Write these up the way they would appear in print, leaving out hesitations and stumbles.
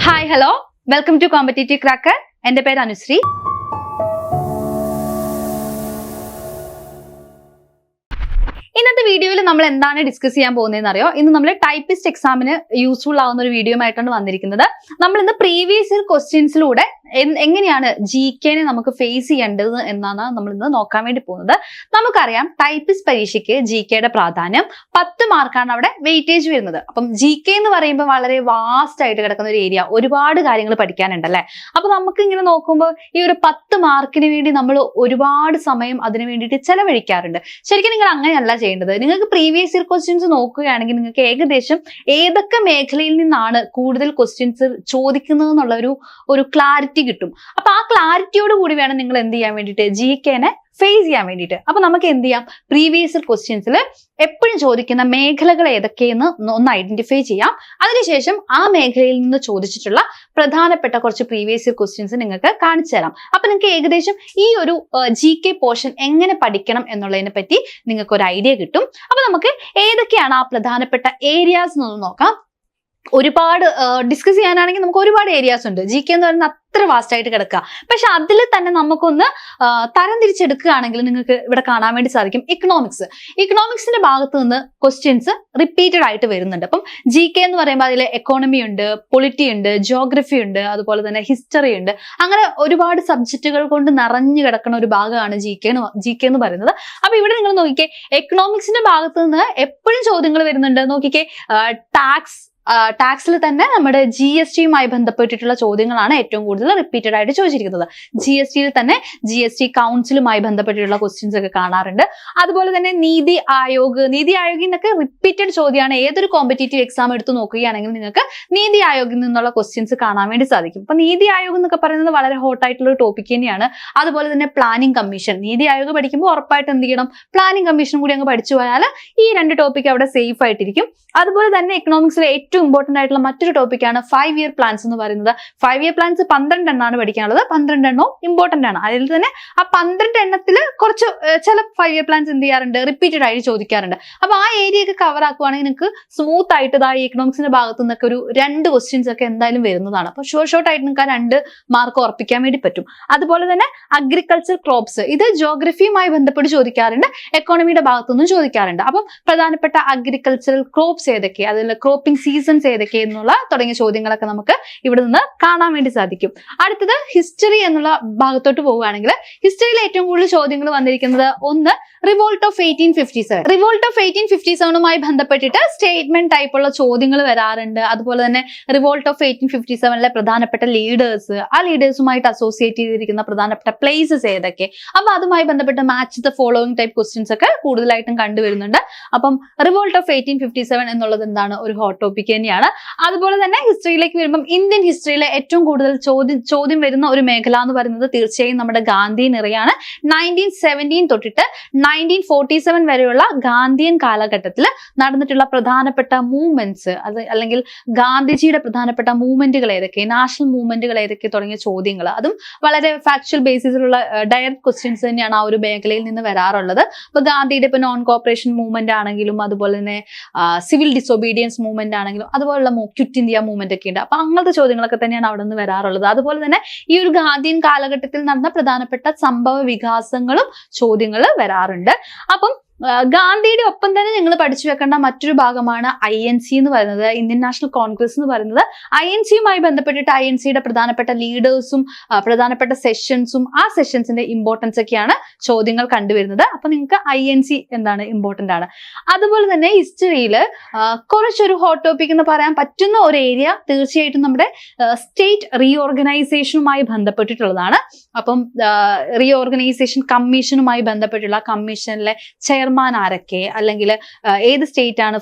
Hi hello welcome to competitive cracker. എൻ്റെ പേര് അനുശ്രീ. ഇന്നത്തെ വീഡിയോയിൽ നമ്മൾ എന്താണ് ഡിസ്കസ് ചെയ്യാൻ പോകുന്നതെന്ന് അറിയോ? ഇന്ന് നമ്മൾ ടൈപ്പിസ്റ്റ് എക്സാമിന് യൂസ്ഫുൾ ആവുന്ന ഒരു വീഡിയോ ആയിട്ടാണ് വന്നിരിക്കുന്നത്. നമ്മൾ ഇന്ന് പ്രീവിയസ് ഇയർ ക്വസ്റ്റ്യൻസിലൂടെ എങ്ങനെയാണ് GK നമുക്ക് ഫേസ് ചെയ്യേണ്ടത് എന്നാണ് നമ്മൾ ഇന്ന് നോക്കാൻ വേണ്ടി പോകുന്നത്. നമുക്കറിയാം ടൈപ്പിസ്റ്റ് പരീക്ഷയ്ക്ക് GKയുടെ പ്രാധാന്യം 10 മാർക്കാണ് അവിടെ വെയിറ്റേജ് വരുന്നത്. അപ്പം GK എന്ന് പറയുമ്പോൾ വളരെ വാസ്റ്റ് ആയിട്ട് കിടക്കുന്ന ഒരു ഏരിയ, ഒരുപാട് കാര്യങ്ങൾ പഠിക്കാനുണ്ടല്ലേ. അപ്പൊ നമുക്ക് ഇങ്ങനെ നോക്കുമ്പോൾ ഈ ഒരു 10 മാർക്കിന് വേണ്ടി നമ്മൾ ഒരുപാട് സമയം അതിന് വേണ്ടിയിട്ട് ചെലവഴിക്കാറുണ്ട്. ശരിക്കും നിങ്ങൾ അങ്ങനെയല്ല ചെയ്യേണ്ടത്. നിങ്ങൾക്ക് പ്രീവിയസ് ഇയർ ക്വസ്റ്റ്യൻസ് നോക്കുകയാണെങ്കിൽ നിങ്ങൾക്ക് ഏകദേശം ഏതൊക്കെ മേഖലയിൽ നിന്നാണ് കൂടുതൽ ക്വസ്റ്റ്യൻസ് ചോദിക്കുന്നത് എന്നുള്ള ഒരു ക്ലാരിറ്റി കിട്ടും. അപ്പൊ ആ ക്ലാരിറ്റിയോട് കൂടി വേണം നിങ്ങൾ എന്ത് ചെയ്യാൻ വേണ്ടിയിട്ട് GKനെ ഫേസ് ചെയ്യാൻ വേണ്ടിയിട്ട്. അപ്പൊ നമുക്ക് എന്ത് ചെയ്യാം, പ്രീവിയസ് ഇയർ ക്വസ്റ്റ്യൻസിൽ എപ്പോഴും ചോദിക്കുന്ന മേഖലകൾ ഏതൊക്കെയെന്ന് ഒന്ന് ഐഡന്റിഫൈ ചെയ്യാം. അതിനുശേഷം ആ മേഖലയിൽ നിന്ന് ചോദിച്ചിട്ടുള്ള പ്രധാനപ്പെട്ട കുറച്ച് പ്രീവിയസ് ഇയർ ക്വസ്റ്റ്യൻസ് നിങ്ങൾക്ക് കാണിച്ചു തരാം. അപ്പൊ നിങ്ങൾക്ക് ഏകദേശം ഈ ഒരു GK പോർഷൻ എങ്ങനെ പഠിക്കണം എന്നുള്ളതിനെ പറ്റി നിങ്ങൾക്ക് ഒരു ഐഡിയ കിട്ടും. അപ്പൊ നമുക്ക് ഏതൊക്കെയാണ് ആ പ്രധാനപ്പെട്ട ഏരിയാസ് എന്നൊന്ന് നോക്കാം. ഒരുപാട് ഡിസ്കസ് ചെയ്യാനാണെങ്കിൽ നമുക്ക് ഒരുപാട് ഏരിയാസ് ഉണ്ട്. GK എന്ന് പറയുന്നത് അത്ര വാസ്റ്റ് ആയിട്ട് കിടക്കുക. പക്ഷെ അതിൽ തന്നെ നമുക്കൊന്ന് തരം തിരിച്ചെടുക്കുകയാണെങ്കിൽ നിങ്ങൾക്ക് ഇവിടെ കാണാൻ വേണ്ടി സാധിക്കും ഇക്കണോമിക്സിന്റെ ഭാഗത്ത് നിന്ന് ക്വസ്റ്റ്യൻസ് റിപ്പീറ്റഡ് ആയിട്ട് വരുന്നുണ്ട്. അപ്പം GK എന്ന് പറയുമ്പോൾ അതിൽ എക്കോണമി ഉണ്ട്, പൊളിറ്റി ഉണ്ട്, ജോഗ്രഫി ഉണ്ട്, അതുപോലെ തന്നെ ഹിസ്റ്ററി ഉണ്ട്. അങ്ങനെ ഒരുപാട് സബ്ജക്റ്റുകൾ കൊണ്ട് നിറഞ്ഞു കിടക്കുന്ന ഒരു ഭാഗമാണ് GK എന്ന് പറയുന്നത്. അപ്പൊ ഇവിടെ നിങ്ങൾ നോക്കിക്കേ, എക്കണോമിക്സിന്റെ ഭാഗത്ത് നിന്ന് എപ്പോഴും ചോദ്യങ്ങൾ വരുന്നുണ്ട്. നോക്കിക്കേ, ടാക്സിൽ തന്നെ നമ്മുടെ GSTയുമായി ബന്ധപ്പെട്ടിട്ടുള്ള ചോദ്യങ്ങളാണ് ഏറ്റവും കൂടുതൽ റിപ്പീറ്റഡ് ആയിട്ട് ചോദിച്ചിരിക്കുന്നത്. GSTയിൽ തന്നെ GST കൗൺസിലുമായി ബന്ധപ്പെട്ടിട്ടുള്ള ക്വസ്റ്റ്യൻസ് ഒക്കെ കാണാറുണ്ട്. അതുപോലെ തന്നെ നീതി ആയോഗിൽ നിന്നൊക്കെ റിപ്പീറ്റഡ് ചോദ്യമാണ്. ഏതൊരു കോമ്പറ്റേറ്റീവ് എക്സാം എടുത്ത് നോക്കുകയാണെങ്കിൽ നിങ്ങൾക്ക് നീതി ആയോഗിൽ നിന്നുള്ള ക്വസ്റ്റ്യൻസ് കാണാൻ വേണ്ടി സാധിക്കും. അപ്പൊ നീതി ആയോഗ് എന്നൊക്കെ പറയുന്നത് വളരെ ഹോട്ട് ആയിട്ടുള്ള ഒരു ടോപ്പിക് തന്നെയാണ്. അതുപോലെ തന്നെ പ്ലാനിംഗ് കമ്മീഷൻ, നീതി ആയോഗ് പഠിക്കുമ്പോൾ ഉറപ്പായിട്ട് എന്ത് ചെയ്യണം, പ്ലാനിംഗ് കമ്മീഷൻ കൂടി അങ്ങ് പഠിച്ചു പോയാൽ ഈ രണ്ട് ടോപ്പിക് അവിടെ സേഫ് ആയിട്ടിരിക്കും. അതുപോലെ തന്നെ എക്കണോമിക്സിലെ ഏറ്റവും ഇമ്പോർട്ടന്റ് ആയിട്ടുള്ള മറ്റൊരു ടോപ്പിക്കാണ് 5 ഇയർ പ്ലാൻസ് എന്ന് പറയുന്നത്. 5 ഇയർ പ്ലാൻസ് 12 എണ്ണമാണ് പഠിക്കാനുള്ളത്. 12 എണ്ണവും ഇമ്പോർട്ടന്റ് ആണ്. അതിൽ തന്നെ ആ 12 എണ്ണത്തിൽ കുറച്ച് ചില 5 ഇയർ പ്ലാൻസ് എന്ത് ചെയ്യാറുണ്ട്, റിപ്പീറ്റഡ് ആയിട്ട് ചോദിക്കാറുണ്ട്. അപ്പൊ ആ ഏരിയ ഒക്കെ കവർ ആക്കുവാണെങ്കിൽ നിങ്ങൾക്ക് സ്മൂത്ത് ആയിട്ട് ഈ എക്കണോമിക്സിന്റെ ഭാഗത്തു നിന്നൊക്കെ ഒരു 2 ക്വസ്റ്റ്യൻസ് ഒക്കെ എന്തായാലും വരുന്നതാണ്. അപ്പൊ ഷോർട്ട് ആയിട്ട് നിങ്ങൾക്ക് ആ 2 മാർക്ക് ഉറപ്പിക്കാൻ വേണ്ടി പറ്റും. അതുപോലെ തന്നെ അഗ്രികൾച്ചർ ക്രോപ്സ്, ഇത് ജോഗ്രഫിയുമായി ബന്ധപ്പെട്ട് ചോദിക്കാറുണ്ട്, എക്കോണമിയുടെ ഭാഗത്തുനിന്നും ചോദിക്കാറുണ്ട്. അപ്പം പ്രധാനപ്പെട്ട അഗ്രികൾച്ചറൽ ക്രോപ്സ് ഏതൊക്കെ, അതിൽ ക്രോപ്പിംഗ് സീസൺസ് ഏതൊക്കെ എന്നുള്ള തുടങ്ങിയ ചോദ്യങ്ങളൊക്കെ നമുക്ക് ഇവിടെ നിന്ന് കാണാൻ വേണ്ടി സാധിക്കും. അടുത്തത് ഹിസ്റ്ററി എന്നുള്ള ഭാഗത്തോട്ട് പോവുകയാണെങ്കിൽ ഹിസ്റ്ററിയിൽ ഏറ്റവും കൂടുതൽ ചോദ്യങ്ങൾ വന്നിരിക്കുന്നത് ഒന്ന് റിവോൾട്ട് ഓഫ് 1857. റിവോൾട്ട് ഓഫ് 1857മായി ബന്ധപ്പെട്ടിട്ട് സ്റ്റേറ്റ്മെന്റ് ടൈപ്പുള്ള ചോദ്യങ്ങൾ വരാറുണ്ട്. അതുപോലെ തന്നെ റിവോൾട്ട് ഓഫ് 1857ലെ പ്രധാനപ്പെട്ട ലീഡേഴ്സ്, ആ ലീഡേഴ്സുമായിട്ട് അസോസിയേറ്റ് ചെയ്തിരിക്കുന്ന പ്രധാനപ്പെട്ട പ്ലേസസ് ഏതൊക്കെ, അപ്പൊ അതുമായി ബന്ധപ്പെട്ട് match the following type questions ഒക്കെ കൂടുതലായിട്ടും കണ്ടുവരുന്നുണ്ട്. അപ്പം റിവോൾട്ട് ഓഫ് 1857 എന്നുള്ളത് എന്താണ്, ഒരു ഹോട്ട് ടോപ്പിക് തന്നെയാണ്. അതുപോലെ തന്നെ ഹിസ്റ്ററിയിലേക്ക് വരുമ്പോൾ ഇന്ത്യൻ ഹിസ്റ്ററിയിലെ ഏറ്റവും കൂടുതൽ ചോദ്യം വരുന്ന ഒരു മേഖല എന്ന് പറയുന്നത് തീർച്ചയായും നമ്മുടെ ഗാന്ധിയൻ ഇറയാണ്. 1917 തൊട്ടിട്ട് 1947 വരെയുള്ള ഗാന്ധിയൻ കാലഘട്ടത്തിൽ നടന്നിട്ടുള്ള പ്രധാനപ്പെട്ട മൂവ്മെന്റ്സ്, അല്ലെങ്കിൽ ഗാന്ധിജിയുടെ പ്രധാനപ്പെട്ട മൂവ്മെന്റുകൾ ഏതൊക്കെ, നാഷണൽ മൂവ്മെന്റുകൾ ഏതൊക്കെ തുടങ്ങിയ ചോദ്യങ്ങൾ, അതും വളരെ ഫാക്ച്വൽ ബേസിസിലുള്ള ഡയറക്റ്റ് ക്വസ്റ്റ്യൻസ് തന്നെയാണ് ആ ഒരു മേഖലയിൽ നിന്ന് വരാറുള്ളത്. അപ്പൊ ഗാന്ധിയുടെ ഇപ്പൊ നോൺ കോപ്പറേഷൻ മൂവ്മെന്റ് ആണെങ്കിലും, അതുപോലെ തന്നെ സിവിൽ ഡിസൊബീഡിയൻസ് മൂവ്മെന്റ് ആണെങ്കിലും, അതുപോലുള്ള ക്വിറ്റ് ഇന്ത്യ മൂവ്മെന്റ് ഒക്കെ ഉണ്ട്. അപ്പൊ അങ്ങനത്തെ ചോദ്യങ്ങളൊക്കെ തന്നെയാണ് അവിടെ നിന്ന് വരാറുള്ളത്. അതുപോലെ തന്നെ ഈ ഒരു ഗാന്ധിയൻ കാലഘട്ടത്തിൽ നടന്ന പ്രധാനപ്പെട്ട സംഭവ വികാസങ്ങളും ചോദ്യങ്ങൾ വരാറുണ്ട്. അപ്പം ഗാന്ധിയുടെ ഒപ്പം തന്നെ നിങ്ങൾ പഠിച്ചു വെക്കേണ്ട മറ്റൊരു ഭാഗമാണ് INC എന്ന് പറയുന്നത്, ഇന്ത്യൻ നാഷണൽ കോൺഗ്രസ് എന്ന് പറയുന്നത്. INCയുമായി ബന്ധപ്പെട്ടിട്ട് INCയുടെ പ്രധാനപ്പെട്ട ലീഡേഴ്സും പ്രധാനപ്പെട്ട സെഷൻസും ആ സെഷൻസിന്റെ ഇമ്പോർട്ടൻസ് ഒക്കെയാണ് ചോദ്യങ്ങൾ കണ്ടുവരുന്നത്. അപ്പൊ നിങ്ങൾക്ക് INC എന്താണ്, ഇമ്പോർട്ടന്റ് ആണ്. അതുപോലെ തന്നെ ഹിസ്റ്ററിയിൽ കുറച്ചൊരു ഹോട്ട് ടോപ്പിക് എന്ന് പറയാൻ പറ്റുന്ന ഒരു ഏരിയ തീർച്ചയായിട്ടും നമ്മുടെ സ്റ്റേറ്റ് റീഓർഗനൈസേഷനുമായി ബന്ധപ്പെട്ടിട്ടുള്ളതാണ്. അപ്പം റീഓർഗനൈസേഷൻ കമ്മീഷനുമായി ബന്ധപ്പെട്ടുള്ള കമ്മീഷനിലെ ചെയർമാൻ ആരൊക്കെ, അല്ലെങ്കിൽ ഏത് സ്റ്റേറ്റ് ആണ്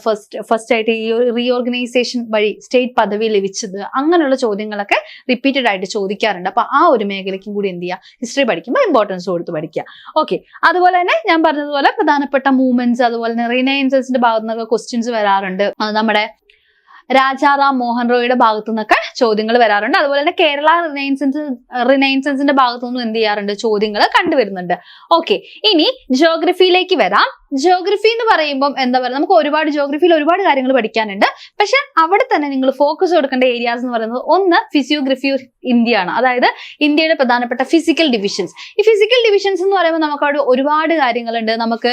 ഫസ്റ്റ് ആയിട്ട് ഈ റീഓർഗനൈസേഷൻ വഴി സ്റ്റേറ്റ് പദവി ലഭിച്ചത്, അങ്ങനെയുള്ള ചോദ്യങ്ങളൊക്കെ റിപ്പീറ്റഡ് ആയിട്ട് ചോദിക്കാറുണ്ട്. അപ്പൊ ആ ഒരു മേഖലയ്ക്കും കൂടി എന്ത് ചെയ്യുക, ഹിസ്റ്ററി പഠിക്കുമ്പോൾ ഇമ്പോർട്ടൻസ് കൊടുത്ത് പഠിക്കുക. ഓക്കെ. അതുപോലെ തന്നെ ഞാൻ പറഞ്ഞതുപോലെ പ്രധാനപ്പെട്ട മൂവ്മെന്റ്സ്, അതുപോലെ തന്നെ റിനൈൻസസിന്റെ ഭാഗത്ത് നിന്നൊക്കെ ക്വസ്റ്റ്യൻസ് വരാറുണ്ട്. നമ്മുടെ രാജാറാം മോഹൻ റോയിയുടെ ഭാഗത്തു നിന്നൊക്കെ ചോദ്യങ്ങൾ വരാറുണ്ട്. അതുപോലെ തന്നെ കേരള റിനൈൻസൻസിന്റെ ഭാഗത്തു നിന്നും എന്ത് ചെയ്യാറുണ്ട്, ചോദ്യങ്ങൾ കണ്ടുവരുന്നുണ്ട്. ഓക്കെ, ഇനി ജോഗ്രഫിയിലേക്ക് വരാം. ജോഗ്രഫി എന്ന് പറയുമ്പോൾ എന്താ പറയുക, നമുക്ക് ജോഗ്രഫിയിൽ ഒരുപാട് കാര്യങ്ങൾ പഠിക്കാനുണ്ട്. പക്ഷെ അവിടെ തന്നെ നിങ്ങൾ ഫോക്കസ് കൊടുക്കേണ്ട ഏരിയാസ് എന്ന് പറയുന്നത് ഒന്ന് ഫിസിയോഗ്രഫി ഓഫ് ഇന്ത്യ ആണ്. അതായത് ഇന്ത്യയുടെ പ്രധാനപ്പെട്ട ഫിസിക്കൽ ഡിവിഷൻസ്. ഈ ഫിസിക്കൽ ഡിവിഷൻസ് എന്ന് പറയുമ്പോൾ നമുക്ക് അവിടെ ഒരുപാട് കാര്യങ്ങളുണ്ട്. നമുക്ക്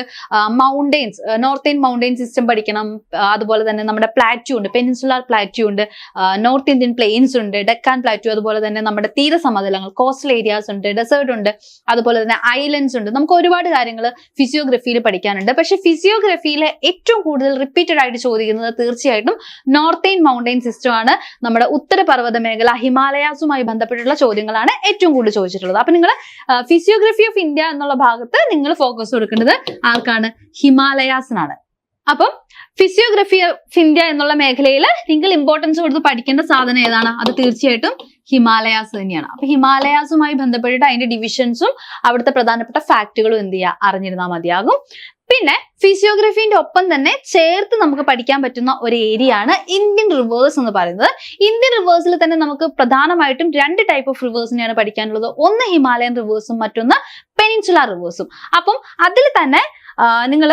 മൗണ്ടെയിൻസ്, നോർത്ത് മൗണ്ടെയിൻ സിസ്റ്റം പഠിക്കണം. അതുപോലെ തന്നെ നമ്മുടെ പ്ലാറ്റ്യൂ ഉണ്ട്, പെനിൻസുലാർ പ്ലാറ്റ്യൂ ഉണ്ട്, നോർത്ത് ഇന്ത്യൻ പ്ലെയിൻസ് ഉണ്ട്, ഡെക്കാൻ പ്ലാറ്റ്യൂ, അതുപോലെ തന്നെ നമ്മുടെ തീരസമതലങ്ങൾ, കോസ്റ്റൽ ഏരിയാസ് ഉണ്ട്, ഡെസേർട്ട് ഉണ്ട്, അതുപോലെ തന്നെ ഐലൻഡ്സ് ഉണ്ട്. നമുക്ക് ഒരുപാട് കാര്യങ്ങൾ ഫിസിയോഗ്രഫിയിൽ പഠിക്കാനുണ്ട്. പക്ഷെ ഫിസിയോഗ്രഫിയിലെ ഏറ്റവും കൂടുതൽ റിപ്പീറ്റഡ് ആയിട്ട് ചോദിക്കുന്നത് തീർച്ചയായിട്ടും നോർത്തേൺ മൗണ്ടെയിൻ സിസ്റ്റം ആണ്. നമ്മുടെ ഉത്തരപർവ്വത മേഖല, ഹിമാലയാസുമായി ബന്ധപ്പെട്ടുള്ള ചോദ്യങ്ങളാണ് ഏറ്റവും കൂടുതൽ ചോദിച്ചിട്ടുള്ളത്. അപ്പൊ നിങ്ങൾ ഫിസിയോഗ്രഫി ഓഫ് ഇന്ത്യ എന്നുള്ള ഭാഗത്ത് നിങ്ങൾ ഫോക്കസ് കൊടുക്കേണ്ടത് ആർക്കാണ്, ഹിമാലയാസിനാണ്. അപ്പം ഫിസിയോഗ്രഫി ഓഫ് ഇന്ത്യ എന്നുള്ള മേഖലയിൽ നിങ്ങൾ ഇമ്പോർട്ടൻസ് കൊടുത്ത് പഠിക്കേണ്ട സാധനം ഏതാണ്, അത് തീർച്ചയായിട്ടും ഹിമാലയാസ് തന്നെയാണ്. അപ്പൊ ഹിമാലയാസുമായി ബന്ധപ്പെട്ടിട്ട് അതിന്റെ ഡിവിഷൻസും അവിടുത്തെ പ്രധാനപ്പെട്ട ഫാക്ടുകളും എന്ത് ചെയ്യുക, അറിഞ്ഞിരുന്നാൽ മതിയാകും. പിന്നെ ഫിസിയോഗ്രഫിന്റെ ഒപ്പം തന്നെ ചേർത്ത് നമുക്ക് പഠിക്കാൻ പറ്റുന്ന ഒരു ഏരിയ ആണ് ഇന്ത്യൻ റിവേഴ്സ് എന്ന് പറയുന്നത്. ഇന്ത്യൻ റിവേഴ്സിൽ തന്നെ നമുക്ക് പ്രധാനമായിട്ടും 2 ടൈപ്പ് ഓഫ് റിവേഴ്സിനെയാണ് പഠിക്കാനുള്ളത്. ഒന്ന് ഹിമാലയൻ റിവേഴ്സും മറ്റൊന്ന് പെനിൻസുലാർ റിവേഴ്സും. അപ്പം അതിൽ തന്നെ നിങ്ങൾ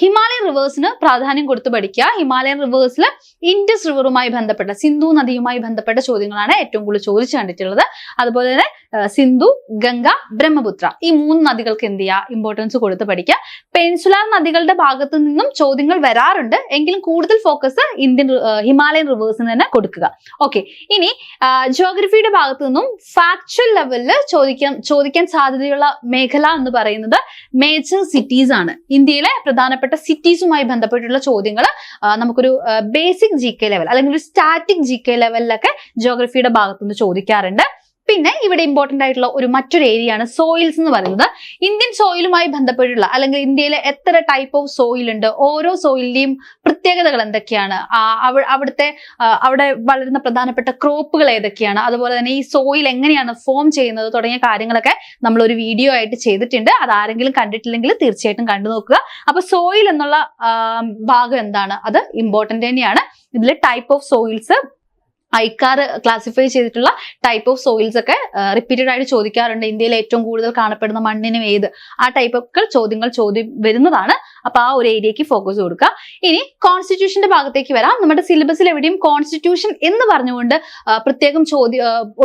ഹിമാലയൻ റിവേഴ്സിന് പ്രാധാന്യം കൊടുത്ത് പഠിക്കുക. ഹിമാലയൻ റിവേഴ്സിൽ ഇൻഡസ് റിവറുമായി ബന്ധപ്പെട്ട, സിന്ധു നദിയുമായി ബന്ധപ്പെട്ട ചോദ്യങ്ങളാണ് ഏറ്റവും കൂടുതൽ ചോദിച്ചു കണ്ടിട്ടുള്ളത്. അതുപോലെ തന്നെ സിന്ധു, ഗംഗ, ബ്രഹ്മപുത്ര, ഈ 3 നദികൾക്ക് എന്ത് ചെയ്യുക, ഇമ്പോർട്ടൻസ് കൊടുത്ത് പഠിക്കുക. പെനിൻസുലാർ നദികളുടെ ഭാഗത്തു നിന്നും ചോദ്യങ്ങൾ വരാറുണ്ട്, എങ്കിലും കൂടുതൽ ഫോക്കസ് ഹിമാലയൻ റിവേഴ്സിന് തന്നെ കൊടുക്കുക. ഓക്കെ, ഇനി ജോഗ്രഫിയുടെ ഭാഗത്തു നിന്നും ഫാക്ച്വൽ ലെവലിൽ ചോദിക്കാൻ സാധ്യതയുള്ള മേഖല എന്ന് പറയുന്നത് മേജർ സിറ്റീസ് ആണ്. ഇന്ത്യയിലെ പ്രധാനപ്പെട്ട സിറ്റീസുമായി ബന്ധപ്പെട്ടുള്ള ചോദ്യങ്ങൾ നമുക്കൊരു ബേസിക് GK ലെവൽ അല്ലെങ്കിൽ ഒരു സ്റ്റാറ്റിക് GK ലെവലിലൊക്കെ ജോഗ്രഫിയുടെ ഭാഗത്തുനിന്ന് ചോദിക്കാറുണ്ട്. പിന്നെ ഇവിടെ ഇമ്പോർട്ടന്റ് ആയിട്ടുള്ള മറ്റൊരു ഏരിയ ആണ് സോയിൽസ് എന്ന് പറയുന്നത്. ഇന്ത്യൻ സോയിലുമായി ബന്ധപ്പെട്ടുള്ള അല്ലെങ്കിൽ ഇന്ത്യയിലെ എത്ര ടൈപ്പ് ഓഫ് സോയിൽ ഉണ്ട്, ഓരോ സോയിലിന്റെയും പ്രത്യേകതകൾ എന്തൊക്കെയാണ്, അവിടെ വളരുന്ന പ്രധാനപ്പെട്ട ക്രോപ്പുകൾ ഏതൊക്കെയാണ്, അതുപോലെ തന്നെ ഈ സോയിൽ എങ്ങനെയാണ് ഫോം ചെയ്യുന്നത് തുടങ്ങിയ കാര്യങ്ങളൊക്കെ നമ്മൾ ഒരു വീഡിയോ ആയിട്ട് ചെയ്തിട്ടുണ്ട്. അത് ആരെങ്കിലും കണ്ടിട്ടില്ലെങ്കിൽ തീർച്ചയായിട്ടും കണ്ടു നോക്കുക. അപ്പൊ സോയിൽ എന്നുള്ള ഭാഗം എന്താണ്, അത് ഇമ്പോർട്ടന്റ് തന്നെയാണ്. ഇതിൽ ടൈപ്പ് ഓഫ് സോയിൽസ്, ഐക്കാർ ക്ലാസിഫൈ ചെയ്തിട്ടുള്ള ടൈപ്പ് ഓഫ് സോയിൽസ് ഒക്കെ റിപ്പീറ്റഡ് ആയിട്ട് ചോദിക്കാറുണ്ട്. ഇന്ത്യയിൽ ഏറ്റവും കൂടുതൽ കാണപ്പെടുന്ന മണ്ണിനും ഏത്, ആ ടൈപ്പ് ഒക്കെ ചോദ്യം വരുന്നതാണ്. അപ്പൊ ആ ഒരു ഏരിയക്ക് ഫോക്കസ് കൊടുക്കുക. ഇനി കോൺസ്റ്റിറ്റ്യൂഷന്റെ ഭാഗത്തേക്ക് വരാം. നമ്മുടെ സിലബസിൽ എവിടെയും കോൺസ്റ്റിറ്റ്യൂഷൻ എന്ന് പറഞ്ഞുകൊണ്ട് പ്രത്യേകം